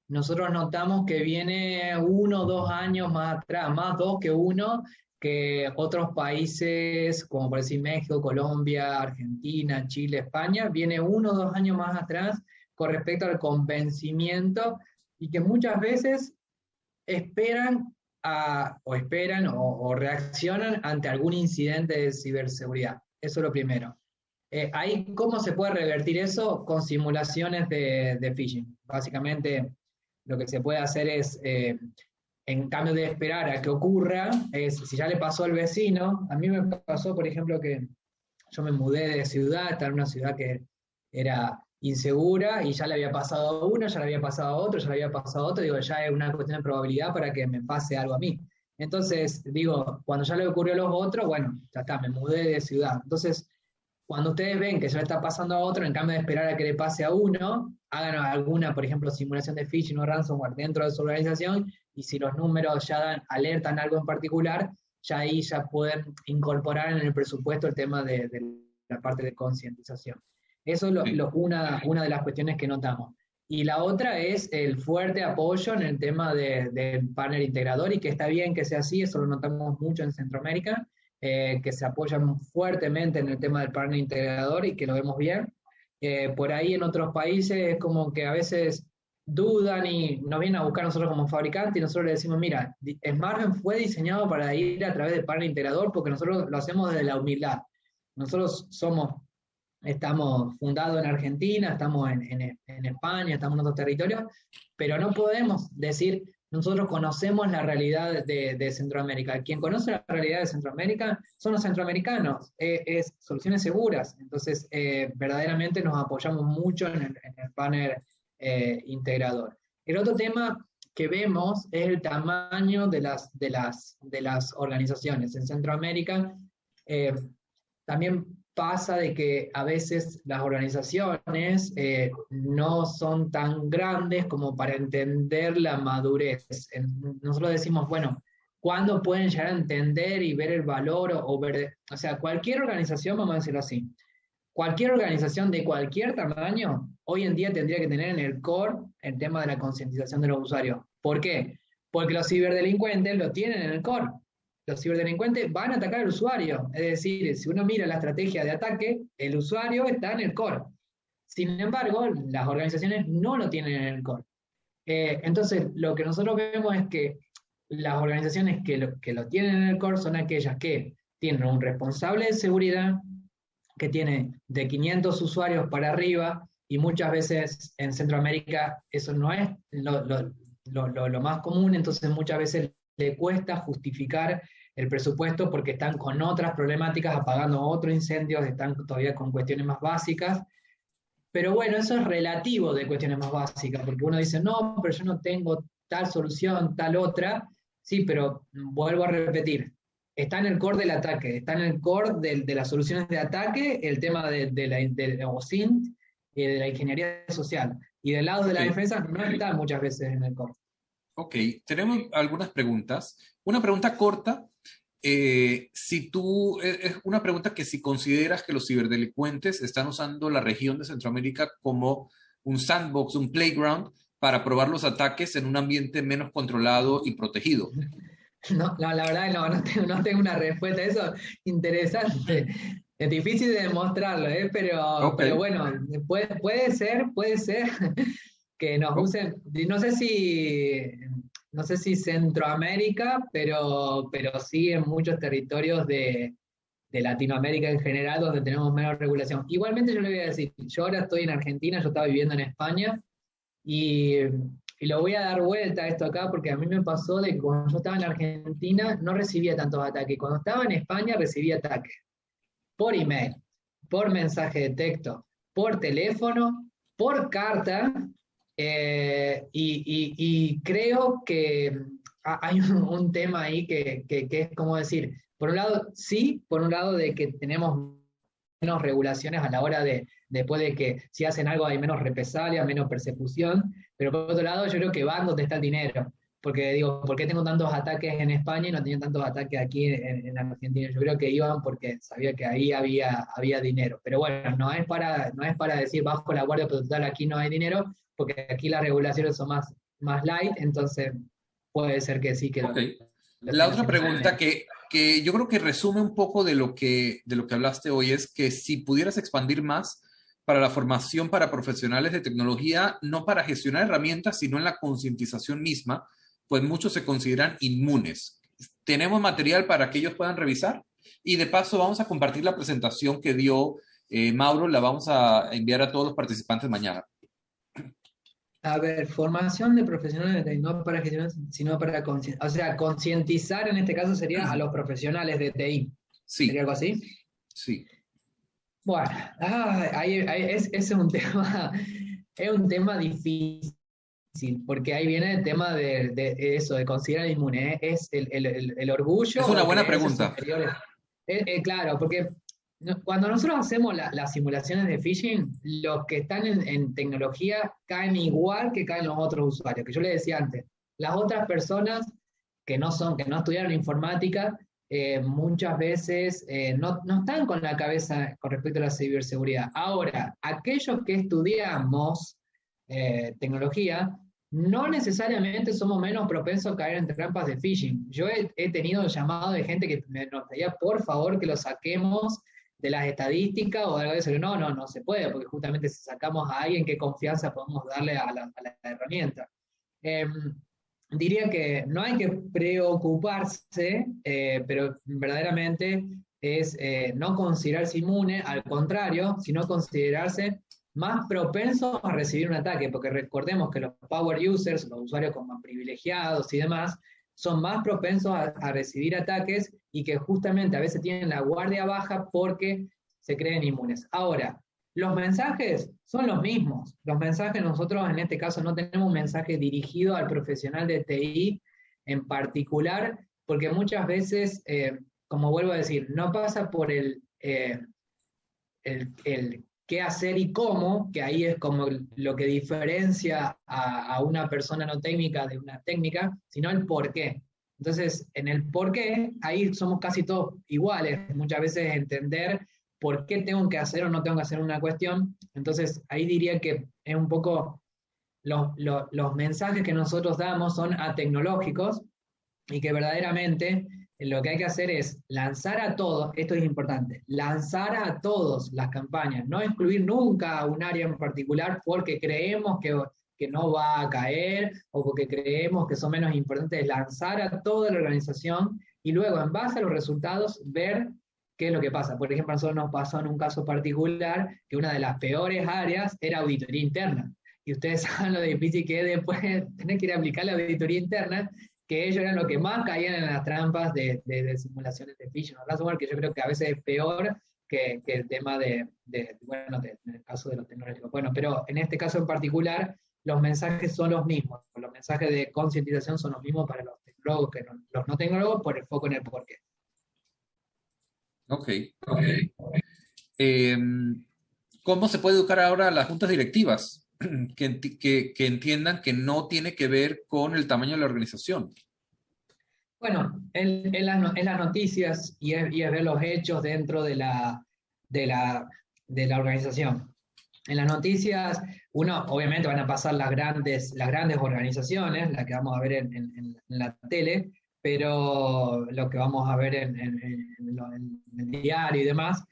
nosotros notamos que viene 1 o 2 años más atrás, más 2 que 1, que otros países, como por decir México, Colombia, Argentina, Chile, España, viene 1 o 2 años más atrás con respecto al convencimiento y que muchas veces esperan o reaccionan ante algún incidente de ciberseguridad. Eso es lo primero. Ahí, ¿cómo se puede revertir eso? Con simulaciones de phishing. Básicamente, lo que se puede hacer es, en cambio de esperar a que ocurra, si ya le pasó al vecino, a mí me pasó, por ejemplo, que yo me mudé de ciudad, estaba en una ciudad que era insegura y ya le había pasado a uno, ya le había pasado a otro, ya le había pasado a otro, digo, ya es una cuestión de probabilidad para que me pase algo a mí. Entonces, digo, cuando ya le ocurrió a los otros, bueno, ya está, me mudé de ciudad. Entonces, cuando ustedes ven que ya le está pasando a otro, en cambio de esperar a que le pase a uno, hagan alguna, por ejemplo, simulación de phishing o ransomware dentro de su organización, y si los números ya alertan algo en particular, ya ahí ya pueden incorporar en el presupuesto el tema de la parte de concientización. Eso es una de las cuestiones que notamos. Y la otra es el fuerte apoyo en el tema del partner integrador, y que está bien que sea así, eso lo notamos mucho en Centroamérica, que se apoyan fuertemente en el tema del partner integrador y que lo vemos bien. Por ahí en otros países es como que a veces dudan y nos vienen a buscar nosotros como fabricante y nosotros le decimos, mira, SmartFence fue diseñado para ir a través del partner integrador porque nosotros lo hacemos desde la humildad. Nosotros somos estamos fundados en Argentina, estamos en España, estamos en otros territorios, pero no podemos decir, nosotros conocemos la realidad de Centroamérica. Quien conoce la realidad de Centroamérica son los centroamericanos, es soluciones seguras. Entonces, verdaderamente nos apoyamos mucho en el panel integrador. El otro tema que vemos es el tamaño de las organizaciones. En Centroamérica eh, también pasa de que a veces las organizaciones no son tan grandes como para entender la madurez. Nosotros decimos, bueno, ¿cuándo pueden llegar a entender y ver el valor o ver, o sea, cualquier organización, vamos a decirlo así, cualquier organización de cualquier tamaño, hoy en día tendría que tener en el core el tema de la concientización de los usuarios. ¿Por qué? Porque los ciberdelincuentes lo tienen en el core. Los ciberdelincuentes van a atacar al usuario. Es decir, si uno mira la estrategia de ataque, el usuario está en el core. Sin embargo, las organizaciones no lo tienen en el core. Entonces, lo que nosotros vemos es que las organizaciones que lo tienen en el core son aquellas que tienen un responsable de seguridad, que tiene de 500 usuarios para arriba, y muchas veces en Centroamérica eso no es lo más común, entonces muchas veces le cuesta justificar el presupuesto porque están con otras problemáticas, apagando otros incendios, están todavía con cuestiones más básicas. Pero bueno, eso es relativo de cuestiones más básicas, porque uno dice, no, pero yo no tengo tal solución, tal otra. Sí, pero vuelvo a repetir, está en el core del ataque, está en el core de las soluciones de ataque, el tema de OSINT y de la ingeniería social. Y del lado de la Ok, defensa no está muchas veces en el core. ok. Tenemos algunas preguntas. Una pregunta corta. Si tú, es una pregunta que si consideras que los ciberdelincuentes están usando la región de Centroamérica como un sandbox, un playground, para probar los ataques en un ambiente menos controlado y protegido. No, la verdad no tengo una respuesta a eso interesante. Es difícil de demostrarlo, ¿eh? pero, Ok. pero bueno, puede ser que nos Oh, usen, no sé si Centroamérica, pero sí en muchos territorios de Latinoamérica en general, donde tenemos menos regulación. Igualmente yo le voy a decir, yo ahora estoy en Argentina, yo estaba viviendo en España, y lo voy a dar vuelta a esto acá porque a mí me pasó de que cuando yo estaba en Argentina no recibía tantos ataques. Cuando estaba en España recibía ataques por email, por mensaje de texto, por teléfono, por carta, y creo que hay un tema ahí que es como decir, por un lado, sí, por un lado de que tenemos menos regulaciones a la hora después de que si hacen algo hay menos represalia, menos persecución, pero por otro lado yo creo que van donde está el dinero, porque digo, ¿por qué tengo tantos ataques en España y no tenía tantos ataques aquí en Argentina? Yo creo que iban porque sabía que ahí había dinero, pero bueno, no es para decir bajo la guardia, pero total aquí no hay dinero, porque aquí las regulaciones son más light, entonces puede ser que sí, que ok. lo La estén otra haciendo con pregunta dinero. que yo creo que resume un poco de lo que hablaste hoy es que si pudieras expandir más para la formación para profesionales de tecnología, no para gestionar herramientas, sino en la concientización misma, pues muchos se consideran inmunes. Tenemos material para que ellos puedan revisar y de paso vamos a compartir la presentación que dio Mauro, la vamos a enviar a todos los participantes mañana. A ver, formación de profesionales de TI, no para gestionar, sino para concientizar. O sea, concientizar en este caso sería a los profesionales de TI. ¿Sería Sí, algo así? sí. Bueno, ese es un tema difícil, porque ahí viene el tema de eso, de considerar inmune, ¿eh? Es el orgullo Es una o buena creencias pregunta. superiores. Claro, porque cuando nosotros hacemos las simulaciones de phishing, los que están en tecnología caen igual que caen los otros usuarios, que yo les decía antes. Las otras personas que no estudiaron informática, muchas veces no están con la cabeza con respecto a la ciberseguridad. Ahora, aquellos que estudiamos tecnología, no necesariamente somos menos propensos a caer en trampas de phishing. Yo he tenido llamados de gente que nos pedía por favor que lo saquemos de las estadísticas o algo de eso. No se puede, porque justamente si sacamos a alguien, ¿qué confianza podemos darle a la herramienta? Eh, Diría que no hay que preocuparse, pero verdaderamente es no considerarse inmune, al contrario, sino considerarse más propensos a recibir un ataque, porque recordemos que los power users, los usuarios con más privilegiados y demás, son más propensos a recibir ataques y que justamente a veces tienen la guardia baja porque se creen inmunes. Ahora, los mensajes son los mismos. Los mensajes nosotros en este caso no tenemos un mensaje dirigido al profesional de TI en particular, porque muchas veces, como vuelvo a decir, no pasa por el qué hacer y cómo, que ahí es como lo que diferencia a una persona no técnica de una técnica, sino el por qué. Entonces, en el por qué, ahí somos casi todos iguales. Muchas veces entender por qué tengo que hacer o no tengo que hacer una cuestión. Entonces, ahí diría que es un poco los mensajes que nosotros damos son atecnológicos y que verdaderamente lo que hay que hacer es lanzar a todos, esto es importante, lanzar a todos las campañas, no excluir nunca a un área en particular porque creemos que no va a caer o porque creemos que son menos importantes, lanzar a toda la organización y luego en base a los resultados ver qué es lo que pasa. Por ejemplo, a nosotros nos pasó en un caso particular que una de las peores áreas era auditoría interna. Y ustedes saben lo difícil que es después tener que ir a aplicar la auditoría interna, que ellos eran los que más caían en las trampas de simulaciones de phishing o ransomware, que yo creo que a veces es peor que el tema bueno, en el caso de los tecnológicos. Bueno, pero en este caso en particular, los mensajes son los mismos. Los mensajes de concientización son los mismos para los tecnólogos que los no tecnólogos por el foco en el porqué. Ok, ok. ¿Cómo se puede educar ahora a las juntas directivas que entiendan que no tiene que ver con el tamaño de la organización? Bueno, en las noticias y es ver los hechos dentro de la organización. En las noticias, uno, obviamente van a pasar las grandes organizaciones, las que vamos a ver en la tele, pero lo que vamos a ver en el diario y demás.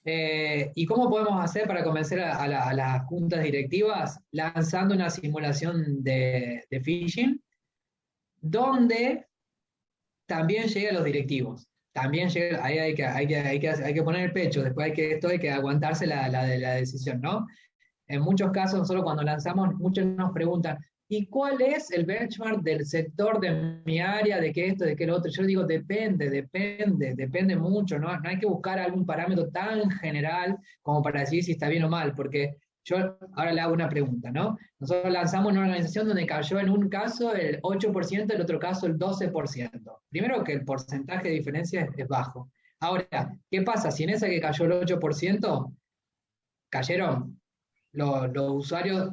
¿Y cómo podemos hacer para convencer a las juntas directivas? Lanzando una simulación de phishing, donde también llega a los directivos. También llega, ahí hay que poner el pecho, después hay que aguantarse la decisión, ¿no? En muchos casos, nosotros cuando lanzamos, muchos nos preguntan, ¿y cuál es el benchmark del sector de mi área, de qué esto, de qué lo otro? Yo digo, depende mucho, ¿no? No hay que buscar algún parámetro tan general como para decir si está bien o mal, porque yo ahora le hago una pregunta, ¿no? Nosotros lanzamos una organización donde cayó en un caso el 8%, en otro caso el 12%. Primero que el porcentaje de diferencia es bajo. Ahora, ¿qué pasa? Si en esa que cayó el 8%, cayeron los usuarios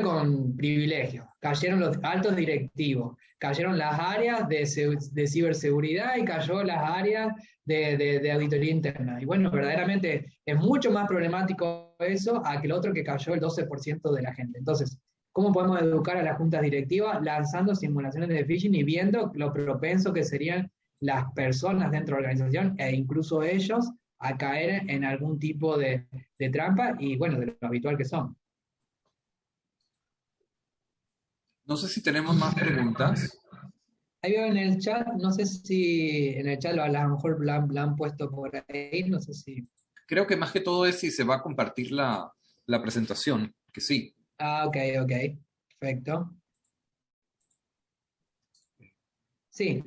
con privilegios, cayeron los altos directivos, cayeron las áreas de ciberseguridad y cayó las áreas de auditoría interna. Y bueno, verdaderamente es mucho más problemático eso a que el otro que cayó el 12% de la gente. Entonces, ¿cómo podemos educar a las juntas directivas? Lanzando simulaciones de phishing y viendo lo propenso que serían las personas dentro de la organización e incluso ellos a caer en algún tipo de trampa y bueno, de lo habitual que son. No sé si tenemos más preguntas. Ahí veo en el chat, no sé si en el chat a lo mejor la han puesto por ahí, no sé si. Creo que más que todo es si se va a compartir la presentación, que sí. Ah, ok, perfecto. Sí,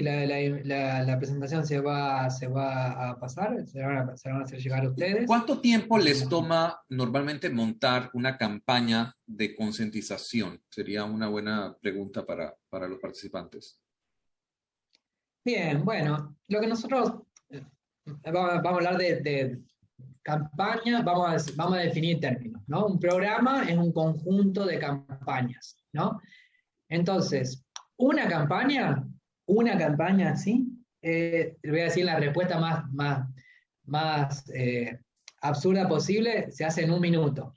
la presentación se va a pasar, se van a hacer llegar a ustedes. ¿Cuánto tiempo les toma normalmente montar una campaña de concientización? Sería una buena pregunta para los participantes. Bien, bueno, lo que nosotros vamos a hablar de campaña, vamos a definir términos, ¿no? Un programa es un conjunto de campañas, ¿no? Entonces, una campaña, ¿sí? Le voy a decir la respuesta más absurda posible, se hace en un minuto.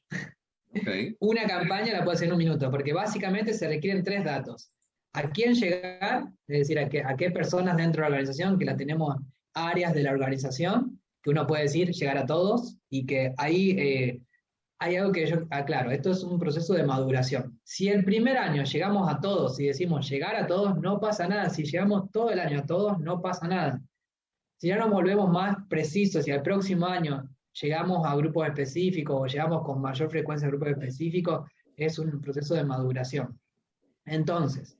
Okay. Una campaña la puede hacer en un minuto, porque básicamente se requieren 3 datos. ¿A quién llegar? Es decir, a qué personas dentro de la organización, que la tenemos áreas de la organización, que uno puede decir llegar a todos, y que ahí hay algo que yo aclaro, esto es un proceso de maduración. Si el primer año llegamos a todos y decimos llegar a todos, no pasa nada. Si llegamos todo el año a todos, no pasa nada. Si ya nos volvemos más precisos y al próximo año llegamos a grupos específicos o llegamos con mayor frecuencia a grupos específicos, es un proceso de maduración. Entonces,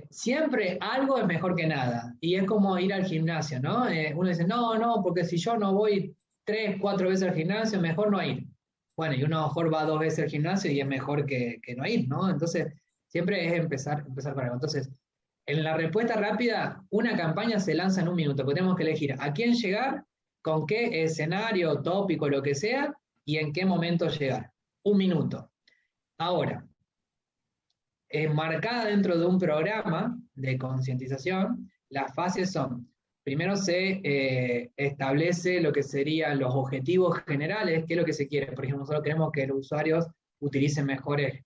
siempre algo es mejor que nada. Y es como ir al gimnasio, ¿no? Uno dice, no, no, porque si yo no voy 3, 4 veces al gimnasio, mejor no ir. Bueno, y uno mejor va 2 veces al gimnasio y es mejor que no ir, ¿no? Entonces, siempre es empezar con algo. Entonces, en la respuesta rápida, una campaña se lanza en un minuto, porque tenemos que elegir a quién llegar, con qué escenario, tópico, lo que sea, y en qué momento llegar. Un minuto. Ahora, enmarcada dentro de un programa de concientización, las fases son, primero se establece lo que serían los objetivos generales, qué es lo que se quiere. Por ejemplo, nosotros queremos que los usuarios utilicen mejores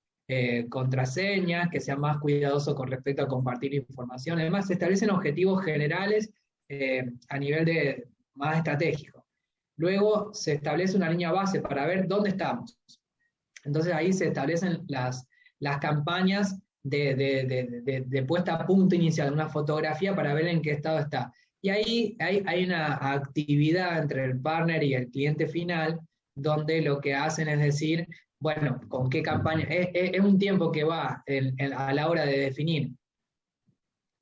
contraseñas, que sean más cuidadosos con respecto a compartir información. Además, se establecen objetivos generales a nivel de más estratégico. Luego se establece una línea base para ver dónde estamos. Entonces ahí se establecen las campañas de puesta a punto inicial, una fotografía para ver en qué estado está. Y ahí hay una actividad entre el partner y el cliente final, donde lo que hacen es decir, bueno, con qué campaña, es un tiempo que va a la hora de definir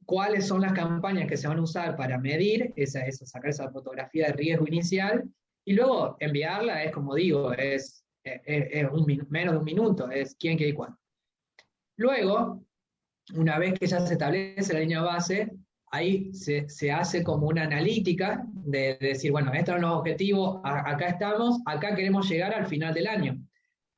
cuáles son las campañas que se van a usar para medir, sacar esa fotografía de riesgo inicial, y luego enviarla, es como digo, menos de un minuto, es quién, qué y cuándo. Luego, una vez que ya se establece la línea base, ahí se hace como una analítica de decir, bueno, estos son los objetivos, acá estamos, acá queremos llegar al final del año.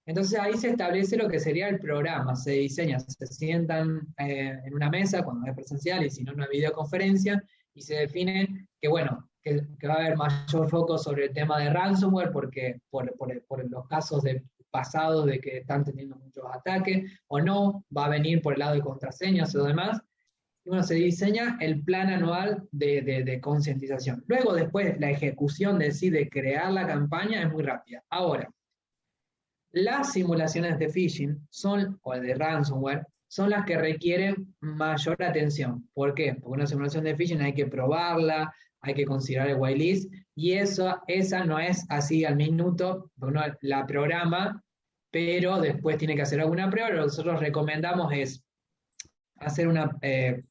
Entonces ahí se establece lo que sería el programa, se diseña, se sientan en una mesa cuando es presencial y si no, en una videoconferencia, y se define que, bueno, que va a haber mayor foco sobre el tema de ransomware, porque por los casos pasados de que están teniendo muchos ataques, o no, va a venir por el lado de contraseñas o demás. Y bueno, se diseña el plan anual de concientización. Luego, después, la ejecución de crear la campaña es muy rápida. Ahora, las simulaciones de phishing o de ransomware son las que requieren mayor atención. ¿Por qué? Porque una simulación de phishing hay que probarla, hay que considerar el whitelist, y esa no es así al minuto, uno la programa, pero después tiene que hacer alguna prueba. Lo que nosotros recomendamos es hacer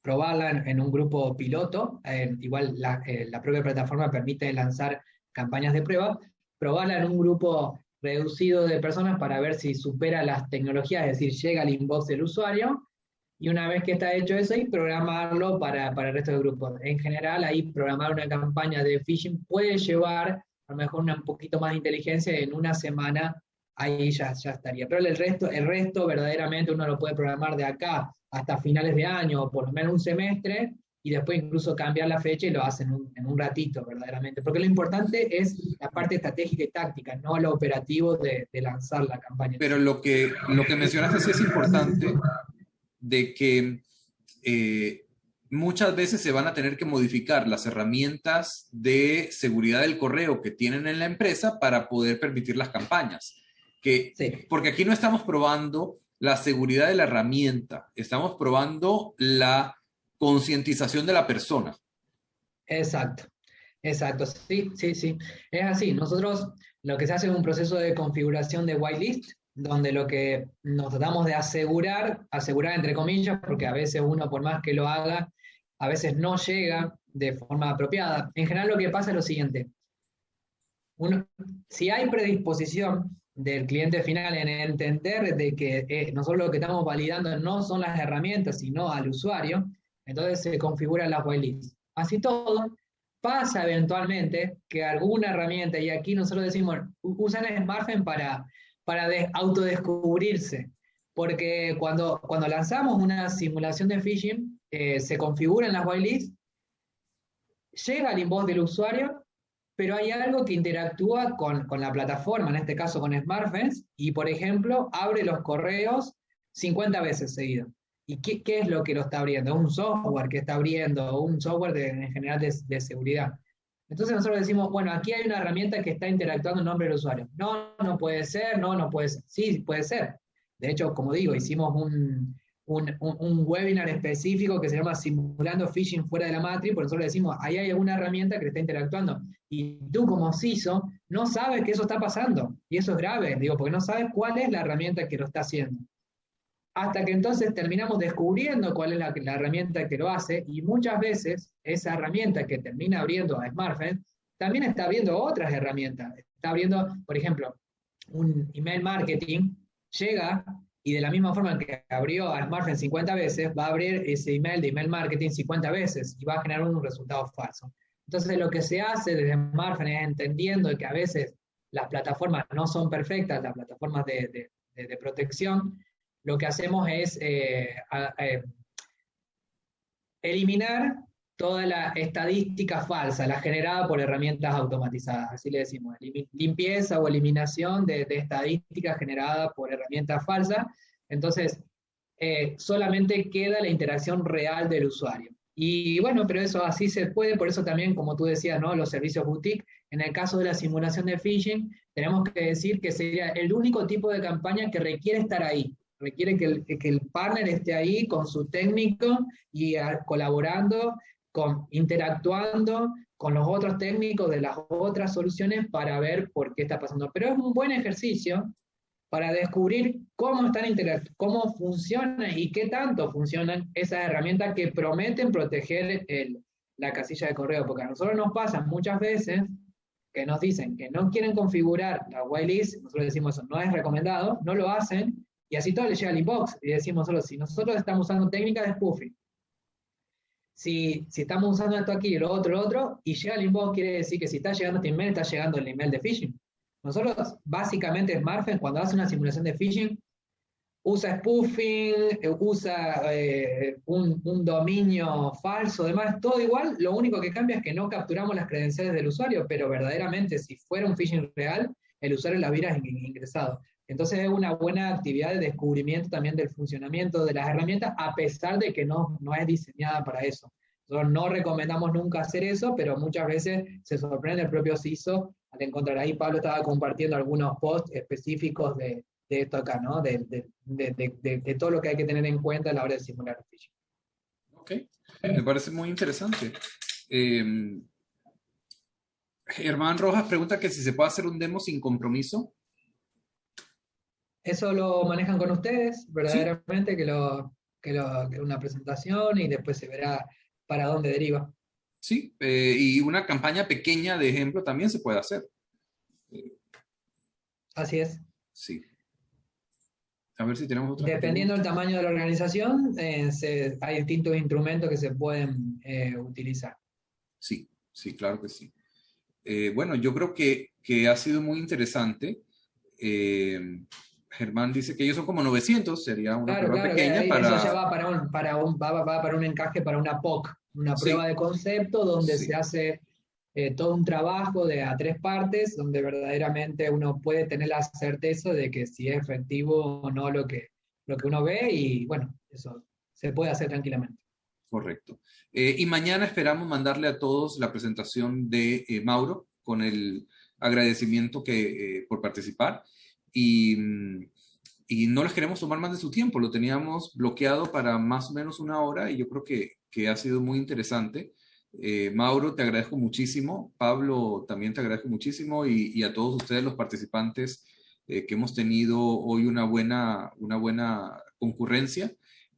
probarla en un grupo piloto, igual la propia plataforma permite lanzar campañas de prueba, probarla en un grupo reducido de personas para ver si supera las tecnologías, es decir, llega al inbox del usuario, y una vez que está hecho eso, ahí programarlo para el resto del grupo. En general, ahí programar una campaña de phishing puede llevar a lo mejor un poquito más de inteligencia, y en una semana ahí ya estaría. Pero el resto verdaderamente uno lo puede programar de acá hasta finales de año, o por lo menos un semestre, y después incluso cambiar la fecha y lo hacen en un ratito, verdaderamente. Porque lo importante es la parte estratégica y táctica, no lo operativo de lanzar la campaña. Pero lo que mencionaste sí es importante, de que muchas veces se van a tener que modificar las herramientas de seguridad del correo que tienen en la empresa para poder permitir las campañas. Sí. Porque aquí no estamos probando la seguridad de la herramienta, estamos probando la concientización de la persona. Exacto, sí. Es así. Nosotros lo que se hace es un proceso de configuración de whitelist, donde lo que nos tratamos de asegurar entre comillas, porque a veces uno por más que lo haga, a veces no llega de forma apropiada. En general lo que pasa es lo siguiente. Si hay predisposición del cliente final en entender de que nosotros lo que estamos validando no son las herramientas, sino al usuario, entonces se configuran las whitelists. Así todo, pasa eventualmente que alguna herramienta, y aquí nosotros decimos, usan Smartphone para autodescubrirse, porque cuando lanzamos una simulación de phishing, se configuran las whitelists, llega al inbox del usuario, pero hay algo que interactúa con la plataforma, en este caso con Smartfence, y por ejemplo, abre los correos 50 veces seguido. ¿Y qué es lo que lo está abriendo? Un software que está abriendo, un software en general de seguridad. Entonces nosotros decimos, bueno, aquí hay una herramienta que está interactuando en nombre del usuario. No puede ser, no puede ser. Sí, puede ser. De hecho, como digo, hicimos un webinar específico que se llama Simulando Phishing fuera de la matriz, por nosotros le decimos, ahí hay alguna herramienta que le está interactuando. Y tú como CISO no sabes que eso está pasando. Y eso es grave, digo, porque no sabes cuál es la herramienta que lo está haciendo. Hasta que entonces terminamos descubriendo cuál es la herramienta que lo hace, y muchas veces esa herramienta que termina abriendo a Smartfence también está abriendo otras herramientas. Está abriendo, por ejemplo, un email marketing, llega y de la misma forma que abrió a Smartfence 50 veces, va a abrir ese email de email marketing 50 veces y va a generar un resultado falso. Entonces lo que se hace desde Smartfence es entendiendo que a veces las plataformas no son perfectas, las plataformas de protección, lo que hacemos es eliminar toda la estadística falsa, la generada por herramientas automatizadas, así le decimos, limpieza o eliminación de estadística generada por herramientas falsas. Entonces, solamente queda la interacción real del usuario. Y bueno, pero eso así se puede, por eso también, como tú decías, ¿no? Los servicios boutique, en el caso de la simulación de phishing, tenemos que decir que sería el único tipo de campaña que requiere estar ahí, requiere que el partner esté ahí con su técnico y colaborando, interactuando con los otros técnicos de las otras soluciones para ver por qué está pasando. Pero es un buen ejercicio para descubrir cómo están cómo funcionan y qué tanto funcionan esas herramientas que prometen proteger la casilla de correo, porque a nosotros nos pasa muchas veces que nos dicen que no quieren configurar la whitelist, nosotros decimos eso no es recomendado, no lo hacen, y así todo les llega al inbox, y decimos solo, si nosotros estamos usando técnicas de spoofing, si estamos usando esto aquí y lo otro, y llega al inbox, quiere decir que si está llegando este email, está llegando el email de phishing. Nosotros, básicamente, Smartfence, cuando hace una simulación de phishing, usa spoofing, usa un dominio falso, demás, todo igual, lo único que cambia es que no capturamos las credenciales del usuario, pero verdaderamente, si fuera un phishing real, el usuario la hubiera ingresado. Entonces es una buena actividad de descubrimiento también del funcionamiento de las herramientas, a pesar de que no es diseñada para eso. Nosotros no recomendamos nunca hacer eso, pero muchas veces se sorprende el propio CISO al encontrar ahí. Pablo estaba compartiendo algunos posts específicos de esto acá, ¿no? De todo lo que hay que tener en cuenta a la hora de simular el phishing. Ok, me parece muy interesante. Germán Rojas pregunta que si se puede hacer un demo sin compromiso. Eso lo manejan con ustedes, Sí, verdaderamente, que una presentación y después se verá para dónde deriva. sí, y una campaña pequeña de ejemplo también se puede hacer. Así es. Sí. A ver si tenemos otra Dependiendo del pregunta. tamaño de la organización, hay distintos instrumentos que se pueden utilizar. Sí, sí, claro que sí. Bueno, yo creo que ha sido muy interesante. Germán dice que ellos son como 900, sería una Claro, prueba claro, pequeña eso ya para... va va para un encaje, para una POC, una prueba Sí, de concepto donde se sí, hace todo un trabajo a 3 partes, donde verdaderamente uno puede tener la certeza de que si es efectivo o no lo que uno ve, y bueno, eso se puede hacer tranquilamente. correcto. Y mañana esperamos mandarle a todos la presentación de Mauro con el agradecimiento por participar. Y, y no les queremos tomar más de su tiempo, lo teníamos bloqueado para más o menos una hora y yo creo que ha sido muy interesante. Mauro, te agradezco muchísimo. Pablo, también te agradezco muchísimo y a todos ustedes los participantes que hemos tenido hoy una buena concurrencia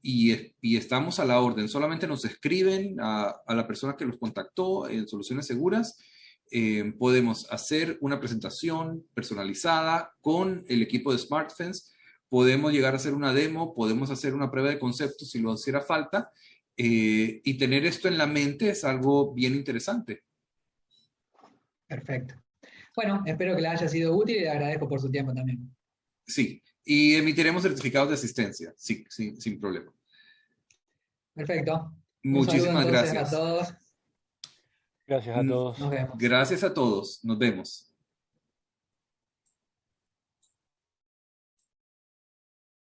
y estamos a la orden. Solamente nos escriben a la persona que los contactó en Soluciones Seguras. Podemos hacer una presentación personalizada con el equipo de SmartFence, podemos llegar a hacer una demo, podemos hacer una prueba de concepto si lo hiciera falta, y tener esto en la mente es algo bien interesante. Perfecto. Bueno, espero que les haya sido útil y le agradezco por su tiempo también. Sí, y emitiremos certificados de asistencia, sí, sí, sin problema. Perfecto. Un saludo Muchísimas entonces a gracias. todos. Gracias a todos. Nos vemos. Gracias a todos, nos vemos.